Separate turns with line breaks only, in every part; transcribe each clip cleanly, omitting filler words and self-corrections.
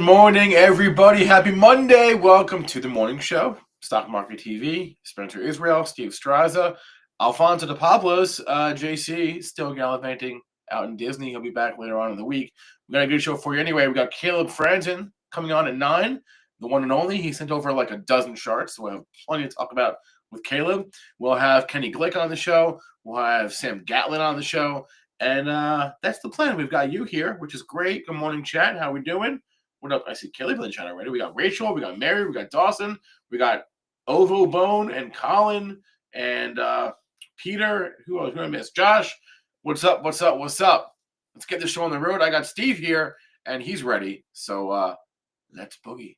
morning, everybody. Happy Monday. Welcome to the morning show. Stock Market TV. Spencer Israel, Steve Strazza, Alfonso de Pablos, JC, still gallivanting out in Disney. He'll be back later on in the week. We got a good show for you anyway. We got Caleb Franzen coming on at 9, the one and only. He sent over like a dozen charts, so we'll have plenty to talk about with Caleb. We'll have Kenny Glick on the show. We'll have Sam Gatlin on the show. And that's the plan. We've got you here, which is great. Good morning, chat. How we doing? What up? I see Kelly in the chat already. We got Rachel. We got Mary. We got Dawson. We got Ovo Bone and Colin and Peter. Who else? Who I miss? Josh. What's up? What's up? What's up? Let's get this show on the road. I got Steve here, and he's ready. So let's boogie.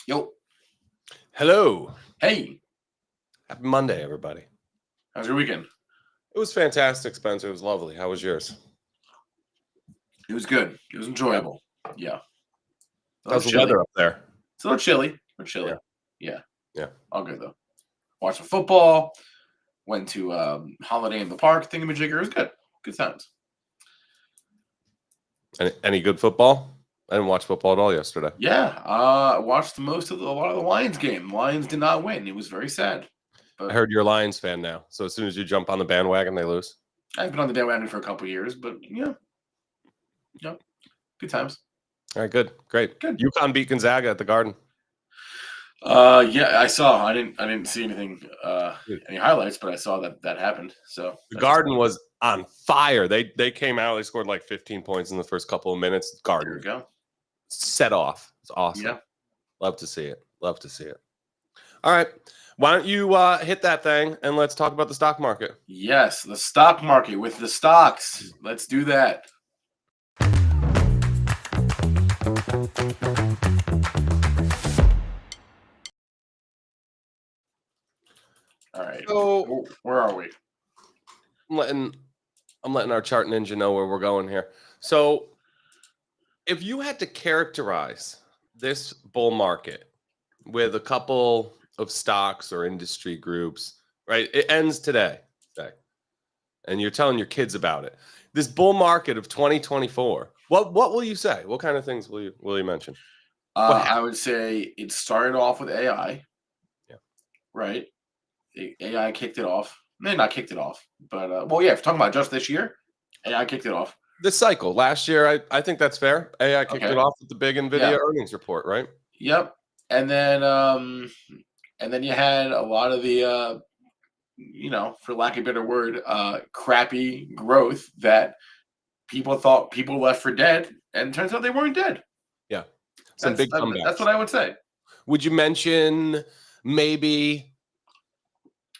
Yo.
Hello.
Hey.
Happy Monday, everybody.
How's your weekend?
It was fantastic, Spencer. It was lovely. How was yours?
It was good. It was enjoyable. Yeah.
How's the weather up there?
It's a little chilly. Chilly. Yeah. All good, though. Watched some football. Went to Holiday in the Park thingamajigger. It was good. Good times.
Any good football? I didn't watch football at all yesterday.
Yeah, watched a lot of the Lions game. Lions did not win. It was very sad. But
I heard you're a Lions fan now. So as soon as you jump on the bandwagon, they lose.
I've been on the bandwagon for a couple of years, but yeah, good times.
All right, good, great.
Good.
UConn beat Gonzaga at the Garden.
Yeah, I saw. I didn't see anything, any highlights, but I saw that happened. So
the Garden was on fire. They came out. They scored like 15 points in the first couple of minutes. Garden.
There we go.
Set off. It's awesome.
Yeah.
Love to see it. Love to see it. All right. Why don't you hit that thing and let's talk about the stock market?
Yes, the stock market with the stocks. Let's do that. All right.
So
where are we?
I'm letting our chart ninja know where we're going here. So if you had to characterize this bull market with a couple of stocks or industry groups, right? It ends today, and you're telling your kids about it. This bull market of 2024. What will you say? What kind of things will you mention?
I would say it started off with AI.
Yeah.
Right. AI kicked it off. Maybe not kicked it off, but if we're talking about just this year, AI kicked it off.
This cycle last year, I think that's fair. AI kicked it off with the big NVIDIA earnings report, right?
Yep. And then you had a lot of the for lack of a better word, crappy growth that people thought people left for dead, and it turns out they weren't dead.
Yeah. Some big comebacks.
That's what I would say.
Would you mention maybe?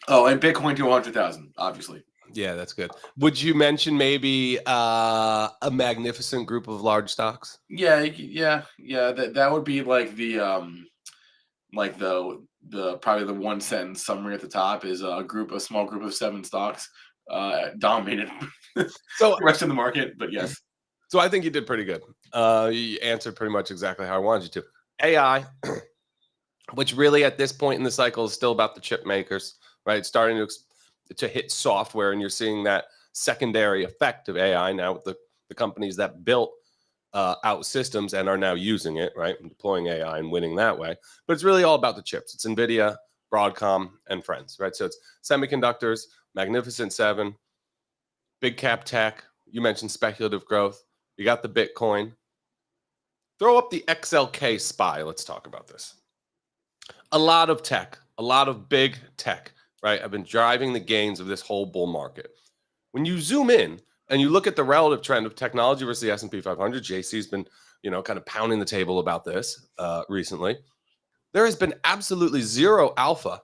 Oh, and Bitcoin to 100,000, obviously.
Yeah, that's good. Would you mention maybe a magnificent group of large stocks?
Yeah. That would be like the probably the one sentence summary at the top is a small group of 7 stocks dominated
so
the rest of the market. But yes.
So I think you did pretty good. You answered pretty much exactly how I wanted you to. AI, which really at this point in the cycle is still about the chip makers, right? It's starting to hit software, and you're seeing that secondary effect of AI now with the companies that built out systems and are now using it, right? And deploying AI and winning that way. But it's really all about the chips. It's NVIDIA, Broadcom, and friends, right? So it's semiconductors, Magnificent Seven, big cap tech. You mentioned speculative growth. You got the Bitcoin. Throw up the XLK SPY. Let's talk about this. A lot of tech, a lot of big tech, right? I've been driving the gains of this whole bull market. When you zoom in and you look at the relative trend of technology versus the S&P 500, JC's been, kind of pounding the table about this recently. There has been absolutely zero alpha,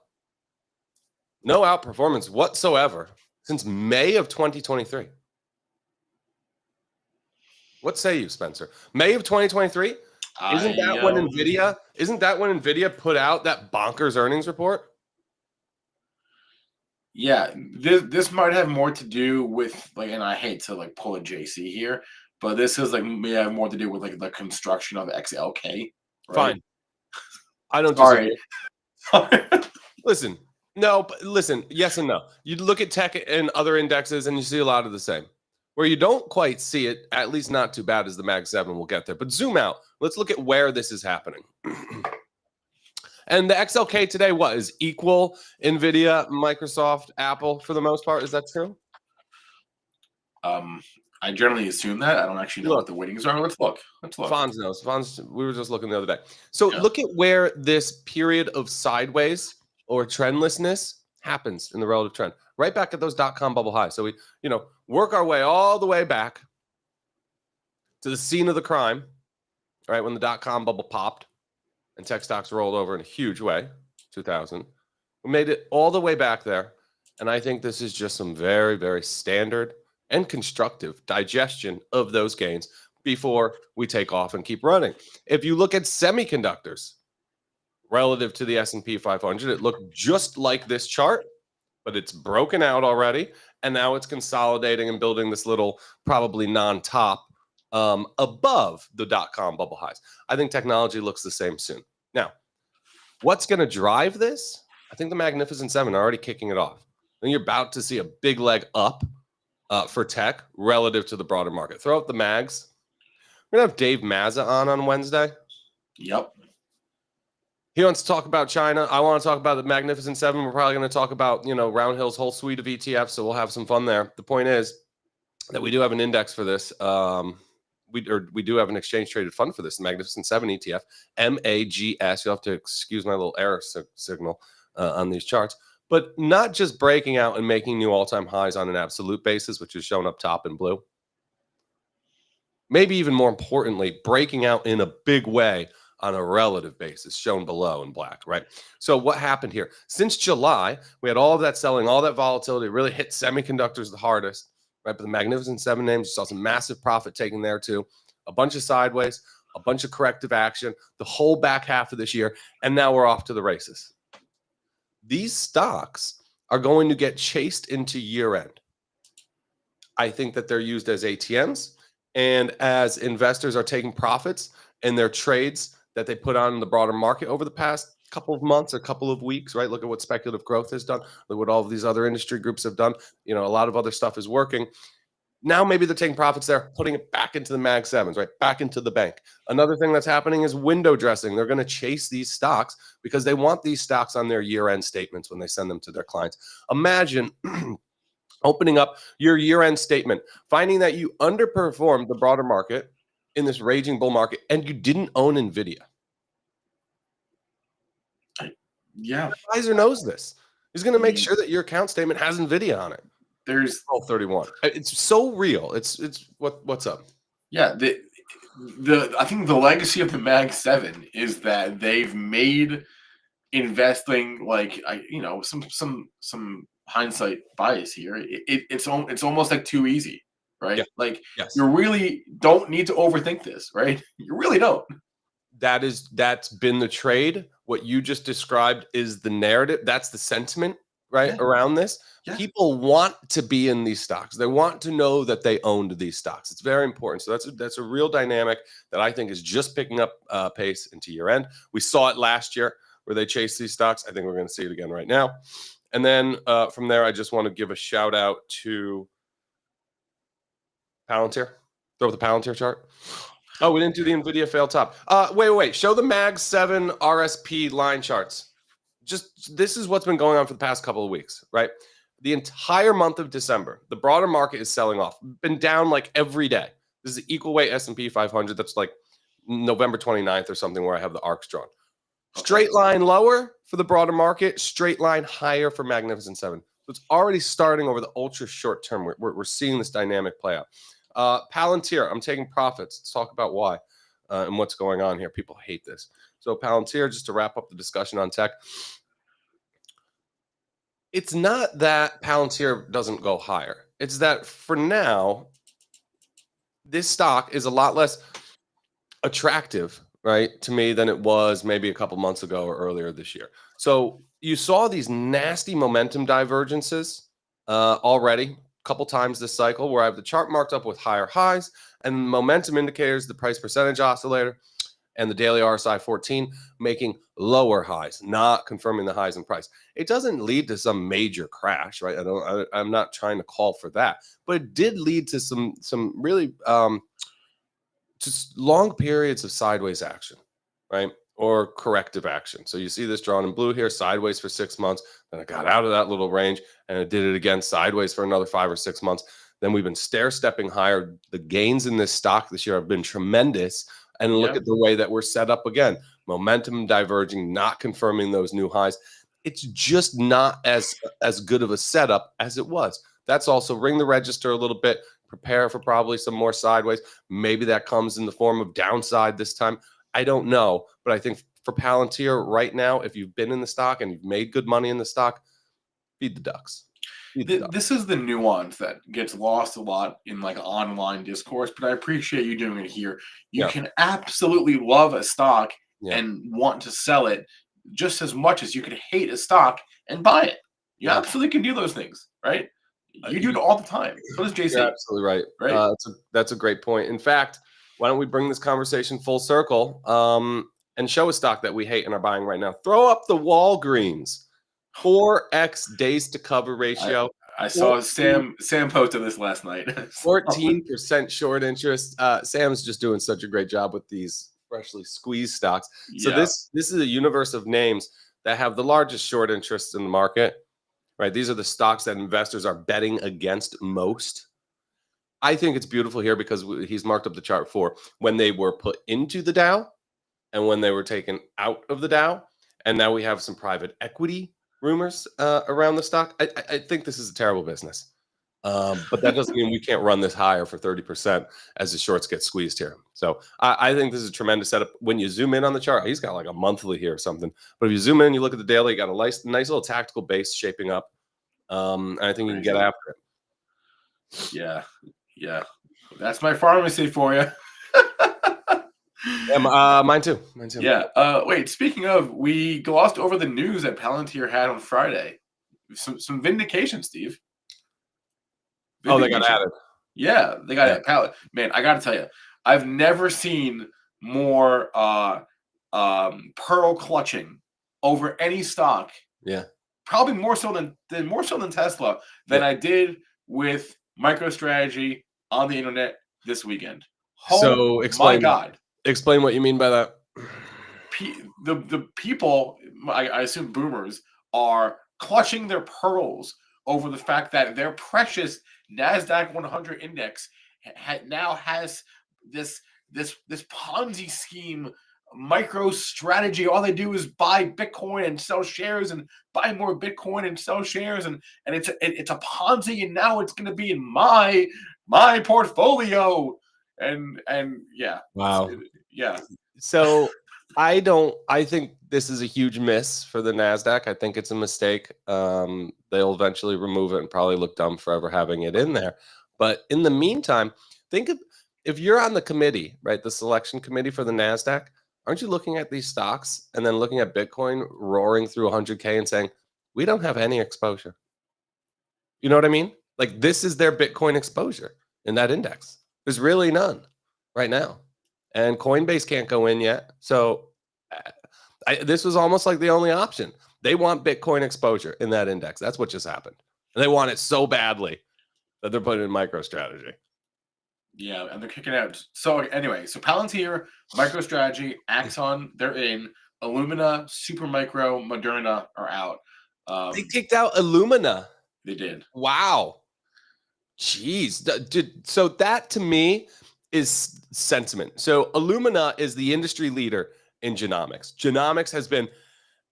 no outperformance whatsoever since May of 2023. What say you, Spencer? May of 2023? Isn't that when NVIDIA put out that bonkers earnings report?
Yeah, this might have more to do with like, and I hate to like pull a JC here, but this is like may have more to do with like the construction of XLK, right?
Fine. I don't
Sorry.
disagree. Listen, no, but listen, yes and no. You look at tech and other indexes and you see a lot of the same. Where you don't quite see it, at least not too bad, as the Mag 7 will get there. But zoom out. Let's look at where this is happening. And the XLK today, what is equal NVIDIA, Microsoft, Apple for the most part? Is that true?
I generally assume that. I don't actually know what
Look,
the weightings are. Let's look. Let's look.
Fonz knows. Fonz, we were just looking the other day. So
Yeah.
look at where this period of sideways or trendlessness happens in the relative trend. Right back at those .com bubble highs. So we, work our way all the way back to the scene of the crime, right? When the .com bubble popped and tech stocks rolled over in a huge way, 2000. We made it all the way back there. And I think this is just some very, very standard and constructive digestion of those gains before we take off and keep running. If you look at semiconductors relative to the S&P 500, it looked just like this chart, but it's broken out already. And now it's consolidating and building this little probably non-top above the .com bubble highs. I think technology looks the same soon. Now, what's going to drive this? I think the Magnificent Seven are already kicking it off. Then you're about to see a big leg up for tech relative to the broader market. Throw out the mags. We're going to have Dave Mazza on Wednesday.
Yep.
He wants to talk about China. I want to talk about the Magnificent Seven. We're probably going to talk about, Round Hill's whole suite of ETFs, so we'll have some fun there. The point is that we do have an index for this. We do have an exchange-traded fund for this, the Magnificent Seven ETF, MAGS. You'll have to excuse my little error signal on these charts. But not just breaking out and making new all-time highs on an absolute basis, which is shown up top in blue. Maybe even more importantly, breaking out in a big way on a relative basis, shown below in black, right? So what happened here? Since July, we had all of that selling, all that volatility, really hit semiconductors the hardest, right? But the Magnificent Seven names, you saw some massive profit taking there too, a bunch of sideways, a bunch of corrective action, the whole back half of this year, and now we're off to the races. These stocks are going to get chased into year end. I think that they're used as ATMs, and as investors are taking profits in their trades that they put on in the broader market over the past couple of months or couple of weeks, right? Look at what Speculative Growth has done. Look what all of these other industry groups have done. A lot of other stuff is working. Now maybe they're taking profits there, putting it back into the Mag 7s, right? Back into the bank. Another thing that's happening is window dressing. They're going to chase these stocks because they want these stocks on their year-end statements when they send them to their clients. Imagine opening up your year-end statement, finding that you underperformed the broader market in this raging bull market and you didn't own NVIDIA.
Yeah.
The advisor knows this. He's going to make sure that your account statement has NVIDIA on it.
There's
1231. It's so real. It's what's up?
Yeah, I think the legacy of the Mag 7 is that they've made investing like some hindsight bias here. It's almost like too easy, right?
Yeah.
Like
Yes.
you really don't need to overthink this, right? You really don't.
That's been the trade. What you just described is the narrative. That's the sentiment, right, around this. Yeah. People want to be in these stocks. They want to know that they owned these stocks. It's very important. So that's a real dynamic that I think is just picking up pace into year end. We saw it last year where they chased these stocks. I think we're going to see it again right now. And then from there, I just want to give a shout out to Palantir. Throw the Palantir chart. Oh, we didn't do the NVIDIA fail top. Wait. Show the Mag 7 RSP line charts. Just this is what's been going on for the past couple of weeks, right? The entire month of December, the broader market is selling off. Been down like every day. This is the equal weight S&P 500. That's like November 29th or something where I have the arcs drawn. Straight line lower for the broader market, straight line higher for Magnificent Seven. So it's already starting over the ultra short term. We're seeing this dynamic play out. Palantir, I'm taking profits. Let's talk about why and what's going on here. People hate this. So Palantir, just to wrap up the discussion on tech, it's not that Palantir doesn't go higher. It's that for now, this stock is a lot less attractive, right, to me than it was maybe a couple months ago or earlier this year. So you saw these nasty momentum divergences already a couple times this cycle where I have the chart marked up with higher highs and momentum indicators, the price percentage oscillator, and the daily RSI 14 making lower highs, not confirming the highs in price. It doesn't lead to some major crash, right? I'm not trying to call for that, but it did lead to some really just long periods of sideways action, right? Or corrective action. So you see this drawn in blue here, sideways for 6 months. Then it got out of that little range and it did it again sideways for another 5 or 6 months. Then we've been stair stepping higher. The gains in this stock this year have been tremendous. And look at the way that we're set up again. Momentum diverging, not confirming those new highs. It's just not as good of a setup as it was. That's also ring the register a little bit, prepare for probably some more sideways. Maybe that comes in the form of downside this time. I don't know. But I think for Palantir right now, if you've been in the stock and you've made good money in the stock, feed the ducks.
This is the nuance that gets lost a lot in like online discourse, but I appreciate you doing it here. You can absolutely love a stock and want to sell it just as much as you could hate a stock and buy it. You absolutely can do those things, right? You do it all the time. So does JC.
You're absolutely right. Right. That's a great point. In fact, why don't we bring this conversation full circle and show a stock that we hate and are buying right now? Throw up the Walgreens. 4x days to cover ratio.
I saw Sam posted this last night.
14% short interest. Sam's just doing such a great job with these freshly squeezed stocks. So this is a universe of names that have the largest short interest in the market, right? These are the stocks that investors are betting against most. I think it's beautiful here because he's marked up the chart for when they were put into the Dow and when they were taken out of the Dow. And now we have some private equity rumors around the stock. I think this is a terrible business, but that doesn't mean we can't run this higher for 30% as the shorts get squeezed here. So I think this is a tremendous setup. When you zoom in on the chart, he's got like a monthly here or something. But if you zoom in, you look at the daily, you got a nice little tactical base shaping up. And I think you can get after it.
Yeah. That's my pharmacy for you.
Mine too.
Yeah. Wait, speaking of, we glossed over the news that Palantir had on Friday. Some vindication, Steve.
Oh, they got added.
Yeah, they got added. Man, I got to tell you, I've never seen more pearl clutching over any stock.
Yeah.
Probably more so than Tesla than I did with MicroStrategy on the internet this weekend.
So explain.
My God.
Explain what you mean by that.
The people, I assume boomers, are clutching their pearls over the fact that their precious NASDAQ 100 index now has this Ponzi scheme, MicroStrategy. All they do is buy Bitcoin and sell shares and buy more Bitcoin and sell shares, and it's a Ponzi, and now it's going to be in my portfolio. And yeah.
Wow.
Yeah.
So I think this is a huge miss for the NASDAQ. I think it's a mistake. They'll eventually remove it and probably look dumb forever having it in there. But in the meantime, think of if you're on the committee, right? The selection committee for the NASDAQ, aren't you looking at these stocks and then looking at Bitcoin roaring through 100K and saying, we don't have any exposure? You know what I mean? Like this is their Bitcoin exposure in that index. There's really none right now. And Coinbase can't go in yet. So this was almost like the only option. They want Bitcoin exposure in that index. That's what just happened. And they want it so badly that they're putting in MicroStrategy.
Yeah, and they're kicking out. So anyway, so Palantir, MicroStrategy, Axon, they're in. Illumina, Supermicro, Moderna are out.
They kicked out Illumina.
They did.
Wow. Jeez. So that to me is sentiment. So Illumina is the industry leader in genomics. Genomics has been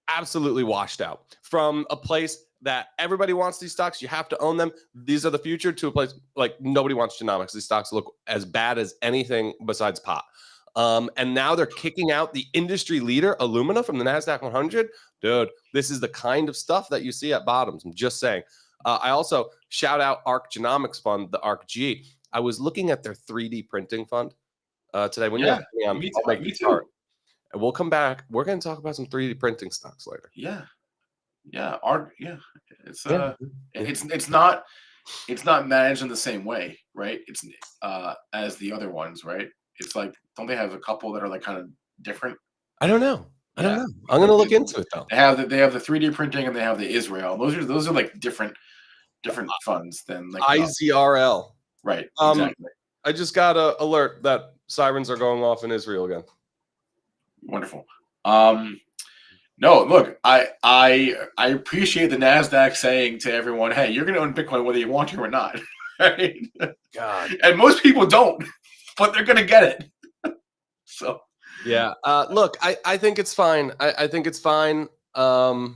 absolutely washed out from a place that everybody wants these stocks. You have to own them. These are the future, to a place like nobody wants genomics. These stocks look as bad as anything besides pot. And now they're kicking out the industry leader, Illumina, from the NASDAQ 100. Dude, this is the kind of stuff that you see at bottoms. I'm just saying. I also shout out ARC Genomics Fund, the ARC-G. I was looking at their 3D printing fund today. When
me too.
and we'll come back. We're going to talk about some 3D printing stocks later.
Yeah. It's
Yeah.
it's not managed in the same way, right? It's as the other ones, right? It's like, don't they have a couple that are like kind of different?
I don't know. I don't
Yeah.
know. I'm going to look into it though.
They have the 3D printing and they have the Israel. Those are like different funds than like
IZRL.
right. Exactly.
I just got an alert that sirens are going off in Israel again.
Wonderful. No, look, I appreciate the NASDAQ saying to everyone, hey, you're going to own Bitcoin whether you want to or not. Right?
God.
And most people don't, but they're going to get it. So.
Yeah. Look, I think it's fine. I think it's fine. But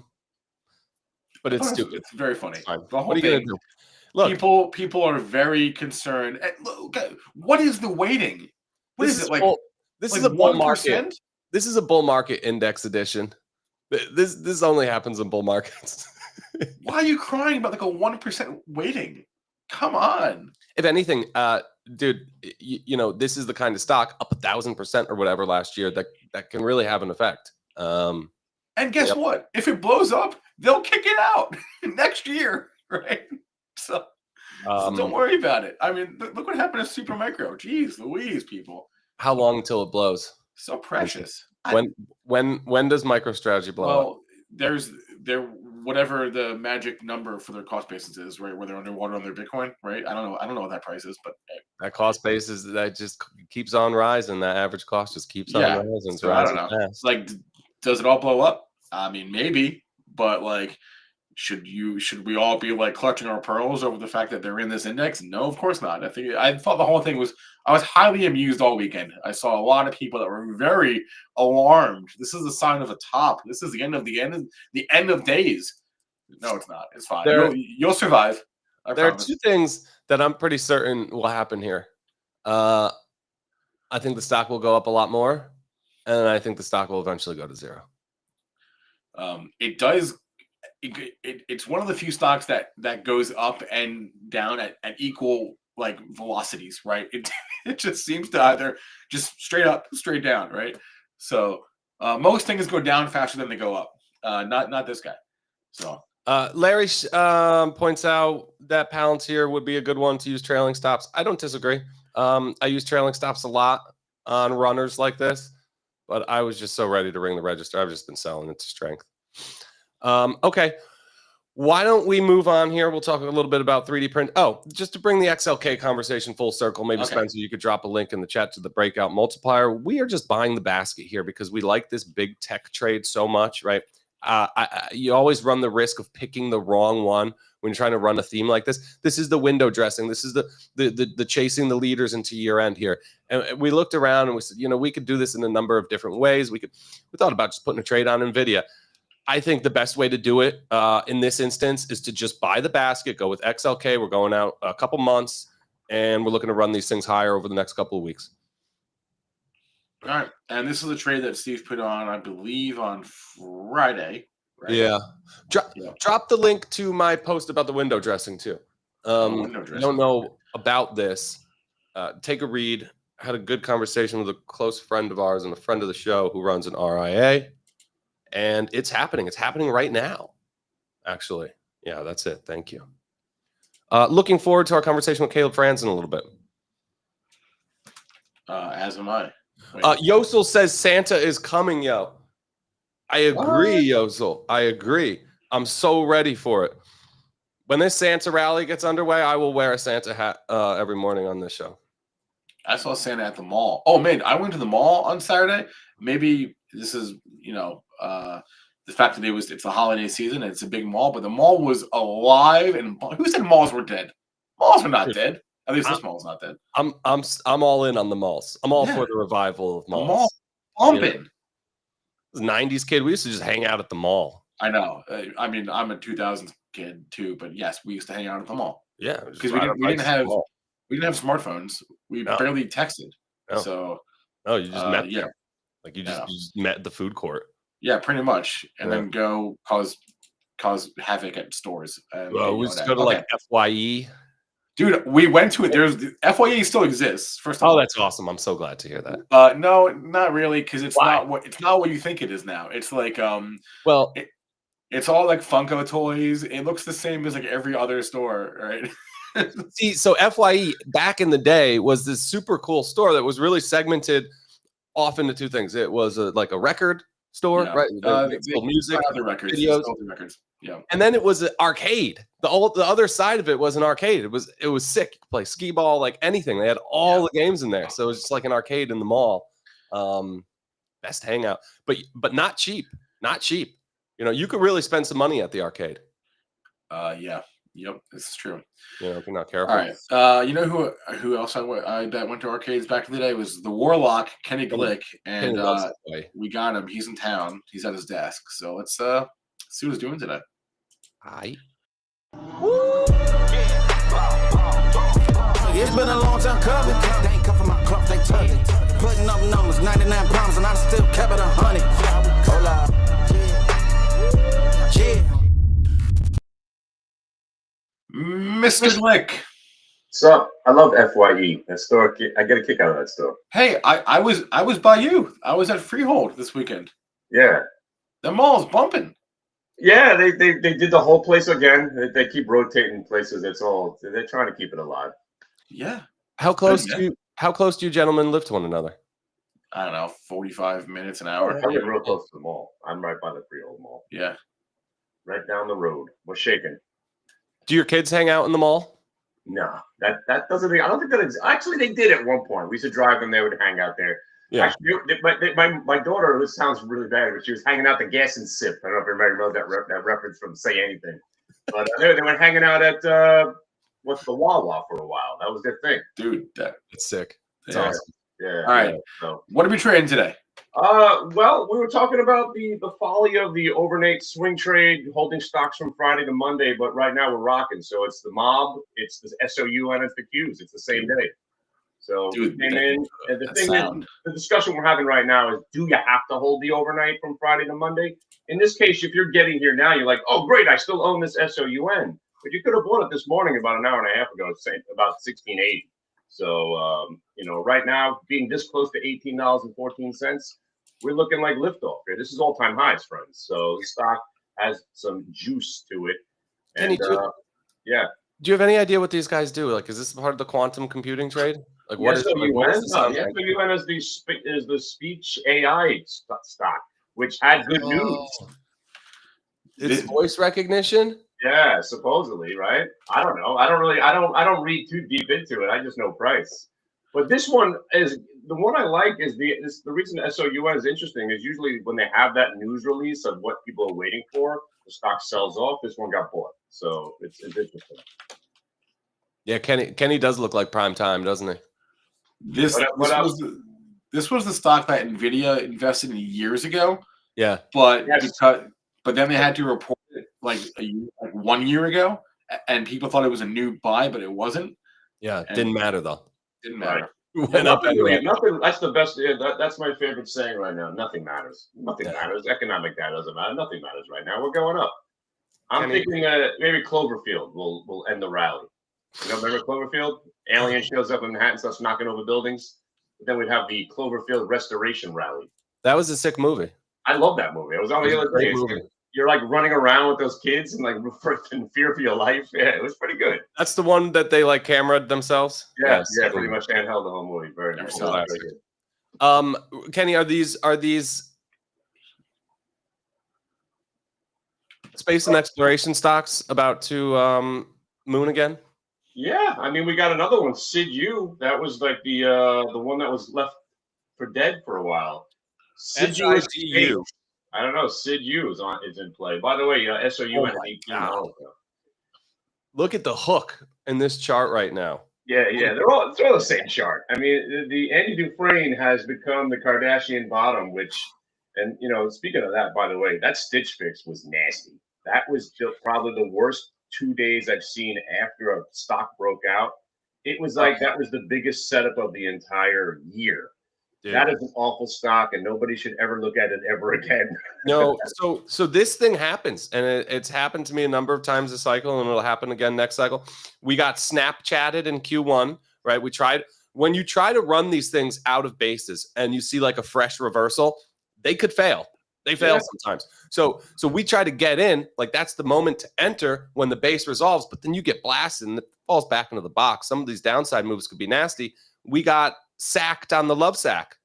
it's stupid.
It's very funny.
It's fine.
The whole
what are you
thing,
going to do? Look,
people are very concerned. And look, what is the weighting? What is it like?
This
like
is a bull
1%?
market. This is a bull market index edition. This only happens in bull markets.
Why are you crying about like a 1% weighting? Come on.
If anything, dude, you know, this is the kind of stock up 1,000% or whatever last year that can really have an effect.
And guess what? If it blows up, they'll kick it out next year, right? So don't worry about it. I mean, look what happened to Supermicro. Jeez Louise, people.
How long till it blows?
So precious.
When does MicroStrategy blow up?
There's whatever the magic number for their cost basis is, right? Where they're underwater on their Bitcoin, right? I don't know what that price is, but
that cost basis that just keeps on rising. That average cost just keeps on rising.
So I don't know. It's like, does it all blow up? I mean, maybe, but like, should we all be like clutching our pearls over the fact that they're in this index? No, of course not. I thought the whole thing was. I was highly amused all weekend. I saw a lot of people that were very alarmed. This is a sign of a top. This is the end of days. No, it's not. It's fine. You'll survive.
There are two things that I'm pretty certain will happen here. I think the stock will go up a lot more, and I think the stock will eventually go to zero.
It does. It's one of the few stocks that goes up and down at equal like velocities, right? It just seems to either just straight up, straight down, right? So most things go down faster than they go up. Not this guy. So
Larry points out that Palantir would be a good one to use trailing stops. I don't disagree. I use trailing stops a lot on runners like this, but I was just so ready to ring the register. I've just been selling it to strength. Okay. Why don't we move on here? We'll talk a little bit about 3D print. Oh, just to bring the XLK conversation full circle, maybe okay. Spencer, you could drop a link in the chat to the breakout multiplier. We are just buying the basket here because we like this big tech trade so much, right? You always run the risk of picking the wrong one when you're trying to run a theme like this. This is the window dressing. This is the chasing the leaders into year end here. And we looked around and we said, you know, we could do this in a number of different ways. We thought about just putting a trade on NVIDIA. I think the best way to do it in this instance is to just buy the basket, go with XLK. We're going out a couple months, and we're looking to run these things higher over the next couple of weeks.
All right. And this is a trade that Steve put on, I believe, on Friday. Right?
Yeah. Drop the link to my post about the window dressing, too. Window dressing. You don't know about this. Take a read. Had a good conversation with a close friend of ours and a friend of the show who runs an RIA. And it's happening. It's happening right now, actually. Yeah, that's it. Thank you. Looking forward to our conversation with Caleb Franzen in a little bit.
As am I.
Yosel says Santa is coming, yo. I agree, Yosel. I agree. I'm so ready for it. When this Santa rally gets underway, I will wear a Santa hat every morning on this show.
I saw Santa at the mall. Oh, man, I went to the mall on Saturday. Maybe this is, you know, the fact that it's the holiday season and it's a big mall, but the mall was alive. And who said malls were dead? Malls are not dead. At least this mall's not dead.
I'm all in on the malls. I'm all for the revival of malls.
The mall pumping.
You know, 90s kid, we used to just hang out at the mall.
I know. I mean, I'm a 2000s kid too, but yes, we used to hang out at the mall.
Yeah,
because we didn't have smartphones. We barely texted. No. So
you just met. Yeah, like you just met at the food court.
Yeah, pretty much, and then go cause havoc at stores.
We used to go to like FYE.
Dude, we went to it. There's FYE still exists. First of all,
that's awesome. I'm so glad to hear that.
No, not really, because it's
Why?
not what you think it is now. It's like
Well,
it's all like Funko toys. It looks the same as like every other store, right?
see, so FYE back in the day was this super cool store that was really segmented off into two things. It was like a record store,
Yeah.
right? They sold music,
the records,
videos,
the records. Yeah.
and then it was an arcade. The other side of it was an arcade. It was sick. You could play skee ball, like anything. They had all the games in there, so it was just like an arcade in the mall. Best hangout, but not cheap. Not cheap. You know, you could really spend some money at the arcade.
Yeah. Yep, this is true.
You know, if you're not careful.
All right. You know who else I bet went to arcades back in the day was the Warlock, Kenny Glick, and we got him. He's in town. He's at his desk. So let's see what he's doing today.
Hi.
It's been a long time coming. They ain't come from my club, they tug it. Putting up numbers, 99 pounds, and I still kept it 100. Hola. Yeah.
Mr. Glick.
So I love FYE. That store, I get a kick out of that store.
Hey, I was by you. I was at Freehold this weekend.
Yeah.
The mall's bumping.
Yeah, they did the whole place again. They keep rotating places. They're trying to keep it alive.
Yeah.
How close do you gentlemen live to one another?
I don't know, 45 minutes, an hour.
I live real close to the mall. I'm right by the Freehold Mall.
Yeah.
Right down the road. We're shaking.
Do your kids hang out in the mall?
No, that doesn't. I don't think that actually they did at one point. We used to drive them. They would hang out there.
Yeah.
Actually, my daughter. This sounds really bad, but she was hanging out the gas and sip. I don't know if everybody knows that reference from Say Anything. But they were hanging out at what's the Wawa for a while. That was their thing.
Dude,
It's sick. It's
Yeah.
awesome.
Yeah.
All right.
Yeah, so.
What are we trading today?
Well, we were talking about the folly of the overnight swing trade, holding stocks from Friday to Monday, but right now we're rocking. So it's the mob, it's the SOU, and it's the Qs. It's the same day. So
Dude,
we came in, and the thing is, the discussion we're having right now is, do you have to hold the overnight from Friday to Monday? In this case, if you're getting here now, you're like, oh, great, I still own this SOUN. But you could have bought it this morning about an hour and a half ago, about 1680. So, right now, being this close to $18.14, we're looking like liftoff here. This is all-time highs, friends. So the stock has some juice to it. And, yeah.
Do you have any idea what these guys do? Like, is this part of the quantum computing trade? Like, what is
SOUN?
SOUN
is the speech AI stock, which had good news.
It's voice recognition?
Yeah, supposedly, right? I don't know. I don't read too deep into it. I just know price. But this one is the one I like. Is the reason SOUN is interesting is usually when they have that news release of what people are waiting for, the stock sells off. This one got bought, so it's interesting.
Yeah, Kenny does look like prime time, doesn't he?
This was the stock that Nvidia invested in years ago.
Yeah,
but then they had to report it like 1 year ago, and people thought it was a new buy, but it wasn't.
Yeah, didn't matter though.
Didn't matter.
Right. Went up anyway. Nothing. That's the best. Yeah, that's my favorite saying right now. Nothing matters. Nothing matters. Economic data doesn't matter. Nothing matters right now. We're going up. I'm thinking maybe Cloverfield will end the rally. Remember Cloverfield? Alien shows up in Manhattan, starts knocking over buildings. But then we'd have the Cloverfield restoration rally.
That was a sick movie.
I love that movie. I was on the other day. You're like running around with those kids and like in fear for your life. Yeah, it was pretty good.
That's the one that they like cameraed themselves.
Yeah, pretty much handheld the whole movie. Very nice.
Kenny, are these space and exploration stocks about to moon again?
Yeah, I mean, we got another one, Sid U. That was like the one that was left for dead for a while. Sid U. I don't know. Sid U is in play. By the way, SOU at 18.
Look at the hook in this chart right now.
Yeah, they're all the same chart. I mean, the Andy Dufresne has become the Kardashian bottom, and speaking of that, by the way, that Stitch Fix was nasty. That was probably the worst 2 days I've seen after a stock broke out. It was like that was the biggest setup of the entire year.
Dude.
That is an awful stock, and nobody should ever look at it ever again.
No, so this thing happens, and it's happened to me a number of times this cycle, and it'll happen again next cycle. We got Snapchatted in Q1, right? When you try to run these things out of bases and you see like a fresh reversal, they could fail. They fail sometimes. So we try to get in, like that's the moment to enter when the base resolves, but then you get blasted and it falls back into the box. Some of these downside moves could be nasty. We got sacked on the love sack.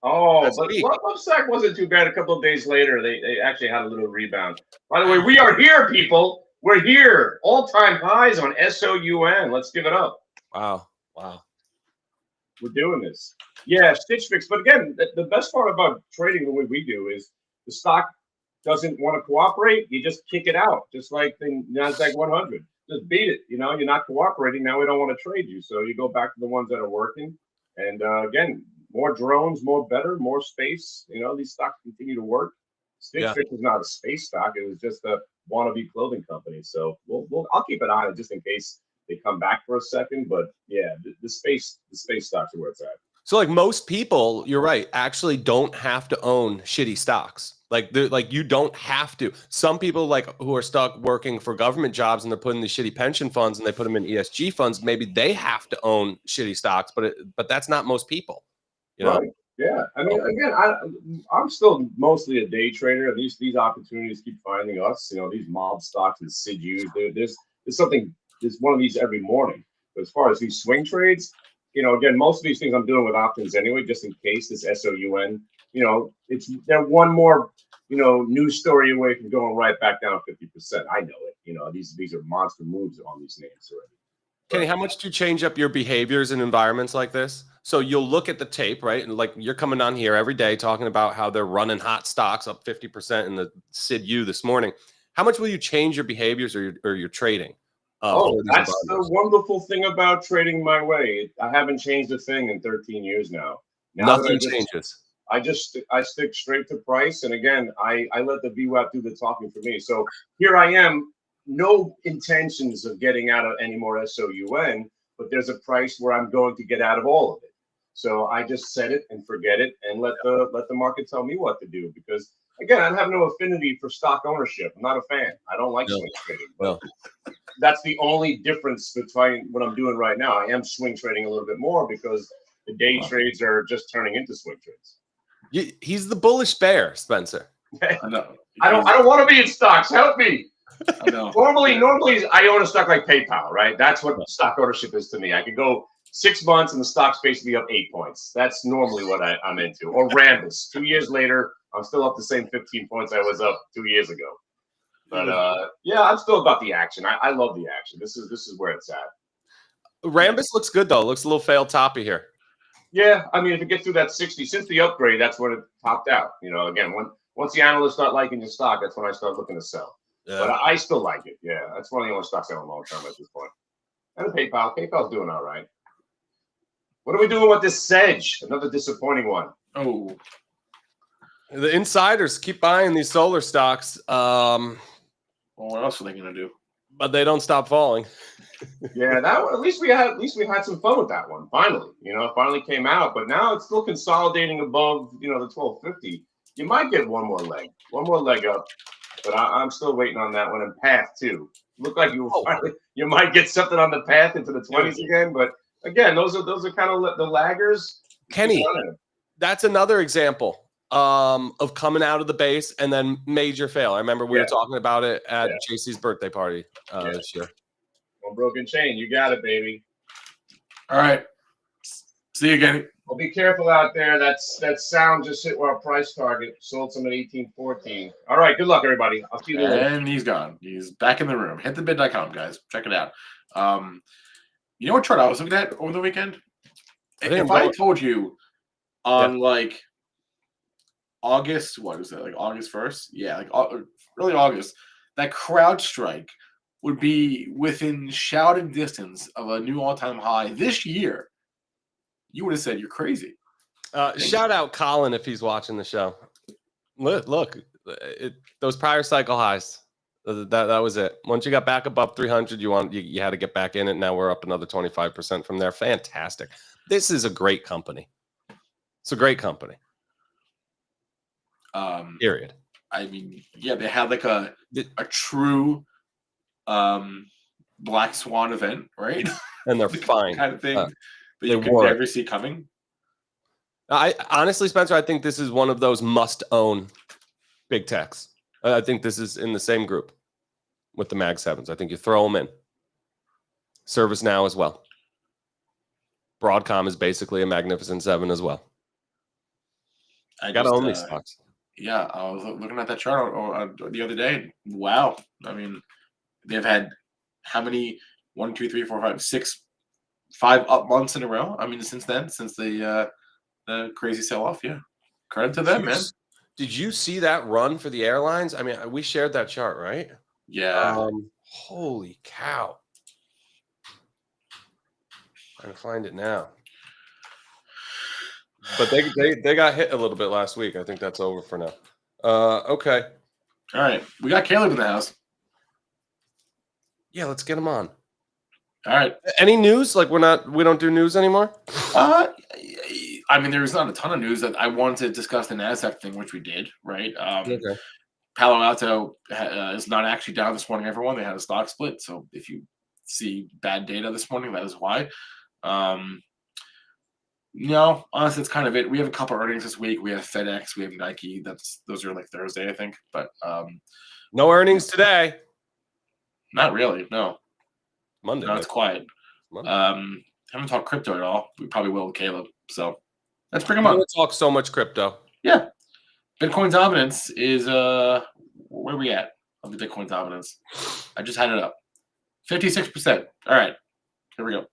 Oh, but love sack wasn't too bad. A couple of days later, they actually had a little rebound. By the way, we are here, people. We're here. All-time highs on SOUN. Let's give it up.
Wow.
We're doing this. Yeah, Stitch Fix. But again, the best part about trading the way we do is the stock doesn't want to cooperate. You just kick it out, just like the NASDAQ 100. Just beat it. You know, you're not cooperating. Now we don't want to trade you. So you go back to the ones that are working. And again, more drones, more better, more space. You know, these stocks continue to work. Stitch Fix is not a space stock. It was just a wannabe clothing company. So I'll keep an eye on it just in case they come back for a second. But yeah, the space stocks are where it's at.
So like most people, you're right, actually don't have to own shitty stocks. Like you don't have to. Some people like who are stuck working for government jobs and they're putting these shitty pension funds and they put them in ESG funds. Maybe they have to own shitty stocks, but that's not most people. You know?
Right. Yeah. I mean, again, I'm still mostly a day trader. These opportunities keep finding us. You know, these mob stocks and SIDUs. There's something. There's one of these every morning. But as far as these swing trades, you know, again, most of these things I'm doing with options anyway, just in case this SOUN. You know, they're one more, you know, news story away from going right back down 50%. I know it. You know, these are monster moves on these names already.
Kenny, how much do you change up your behaviors in environments like this? So you'll look at the tape, right? And like you're coming on here every day talking about how they're running hot stocks up 50% in the SIDU this morning. How much will you change your behaviors or your trading?
That's the wonderful thing about trading my way. I haven't changed a thing in 13 years now.
Nothing changes.
I stick straight to price. And again, I let the VWAP do the talking for me. So here I am, no intentions of getting out of any more SOUN, but there's a price where I'm going to get out of all of it. So I just set it and forget it and let the market tell me what to do. Because again, I have no affinity for stock ownership. I'm not a fan. I don't like swing trading. But that's the only difference between what I'm doing right now. I am swing trading a little bit more because the day trades are just turning into swing trades.
He's the bullish bear, Spencer.
I know.
I don't want to be in stocks. Help me.
I know.
Normally, I own a stock like PayPal, right? That's what stock ownership is to me. I could go 6 months and the stock's basically up 8 points. That's normally what I'm into. Or Rambus. 2 years later, I'm still up the same 15 points I was up 2 years ago. But yeah, I'm still about the action. I love the action. This is where it's at.
Rambus looks good though. Looks a little fail toppy here.
Yeah, I mean, if it gets through that 60, since the upgrade, that's when it topped out. You know, again, once the analysts start liking your stock, that's when I start looking to sell. Yeah. But I still like it. Yeah, that's one of the only stocks I own long term at this point. And PayPal. PayPal's doing all right. What are we doing with this Sedge? Another disappointing one.
Oh.
The insiders keep buying these solar stocks.
Well, what else are they going to do?
But they don't stop falling.
Yeah, that one, at least we had some fun with that one. Finally, you know, it finally came out. But now it's still consolidating above, you know, the 1250. You might get one more leg up. But I'm still waiting on that one. And Path too. Look like you might get something on the Path into the 20s again. But again, those are kind of the laggers.
Kenny, that's another example of coming out of the base and then major fail. I remember we were talking about it at JC's birthday party this year.
One broken chain. You got it, baby.
All right. See you again.
Well, be careful out there. That sound just hit our price target. Sold some at 18.14. All right. Good luck, everybody. I'll see you later.
And he's gone. He's back in the room. Hitthebid.com, guys. Check it out. You know what chart I was looking at over the weekend? If I told you on like August, what is that? Like August 1st? Yeah, like early August. That CrowdStrike would be within shouting distance of a new all-time high this year. You would have said you're crazy.
Shout out Colin if he's watching the show. Look, those prior cycle highs. That was it. Once you got back above 300, you had to get back in it. Now we're up another 25% from there. Fantastic. This is a great company. It's a great company. Period.
I mean, yeah, they had like a true black swan event, right?
And they're fine.
Kind of thing that
they
you could
weren't.
never see coming.
I honestly, Spencer, I think this is one of those must-own big techs. I think this is in the same group with the Mag 7s. I think you throw them in. ServiceNow as well. Broadcom is basically a Magnificent 7 as well. I got to own these stocks.
Yeah, I was looking at that chart the other day. Wow. I mean, they've had how many? 1, 2, 3, 4, 5, 6, 5 up months in a row. I mean, since the crazy sell-off. Yeah. Credit to them, man.
Did you see that run for the airlines? I mean, we shared that chart, right?
Yeah.
Holy cow. Trying to find it now. But they got hit a little bit last week. I think that's over for now. Okay.
All right. We got Caleb in the house.
Yeah, let's get him on.
All right.
Any news? Like we don't do news anymore?
I mean, there's not a ton of news that I wanted to discuss the NASDAQ thing, which we did, right? Okay. Palo Alto is not actually down this morning, everyone. They had a stock split. So if you see bad data this morning, that is why. No, honestly, it's kind of it. We have a couple earnings this week. We have FedEx, we have Nike. Those are like Thursday, I think. But
no earnings today.
Not really. No.
Monday.
No, it's quiet. Haven't talked crypto at all. We probably will with Caleb. So let's bring him on.
We'll talk so much crypto.
Yeah. Bitcoin dominance is where are we at on the Bitcoin dominance? I just had it up. 56%. All right. Here we go.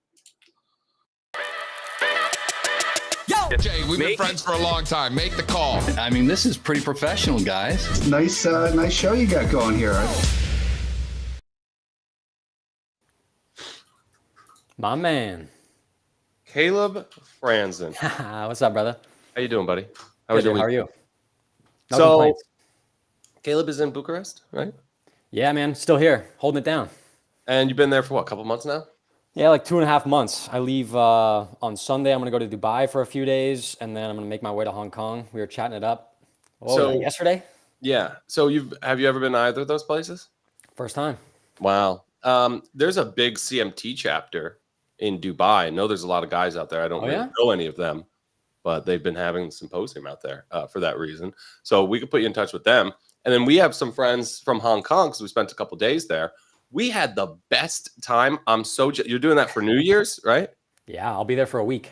Jay, we've been friends for a long time. Make the call.
I mean, this is pretty professional, guys.
Nice show you got going here.
My man.
Caleb Franzen.
What's up, brother?
How you doing, buddy? How was your week?
How are you?
No complaints. Caleb is in Bucharest, right?
Yeah, man. Still here, holding it down.
And you've been there for what, a couple months now?
Yeah, like 2.5 months. I leave on Sunday. I'm going to go to Dubai for a few days, and then I'm going to make my way to Hong Kong. We were chatting it up. Yesterday?
Yeah. So have you ever been to either of those places?
First time.
Wow. There's a big CMT chapter in Dubai. I know there's a lot of guys out there. I don't really know any of them, but they've been having a symposium out there for that reason. So we could put you in touch with them. And then we have some friends from Hong Kong because we spent a couple days there. We had the best time. I'm so you're doing that for New Year's, right?
Yeah, I'll be there for a week.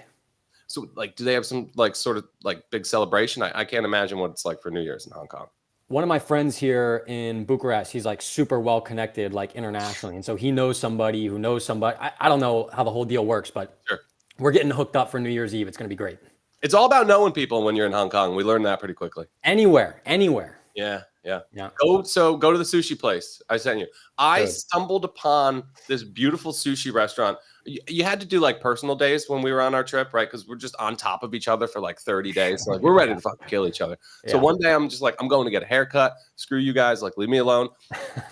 So, like, do they have some like sort of like big celebration? I can't imagine what it's like for New Year's in Hong Kong.
One of my friends here in Bucharest, he's like super well connected, like internationally, and so he knows somebody who knows somebody. I don't know how the whole deal works, but we're getting hooked up for New Year's Eve. It's going to be great.
It's all about knowing people when you're in Hong Kong. We learned that pretty quickly.
Anywhere.
Yeah. Go to the sushi place I sent you. I stumbled upon this beautiful sushi restaurant. You had to do like personal days when we were on our trip, right? Because we're just on top of each other for like 30 days. So, like we're ready to fucking kill each other. Yeah. So one day I'm just like, I'm going to get a haircut. Screw you guys. Like, leave me alone.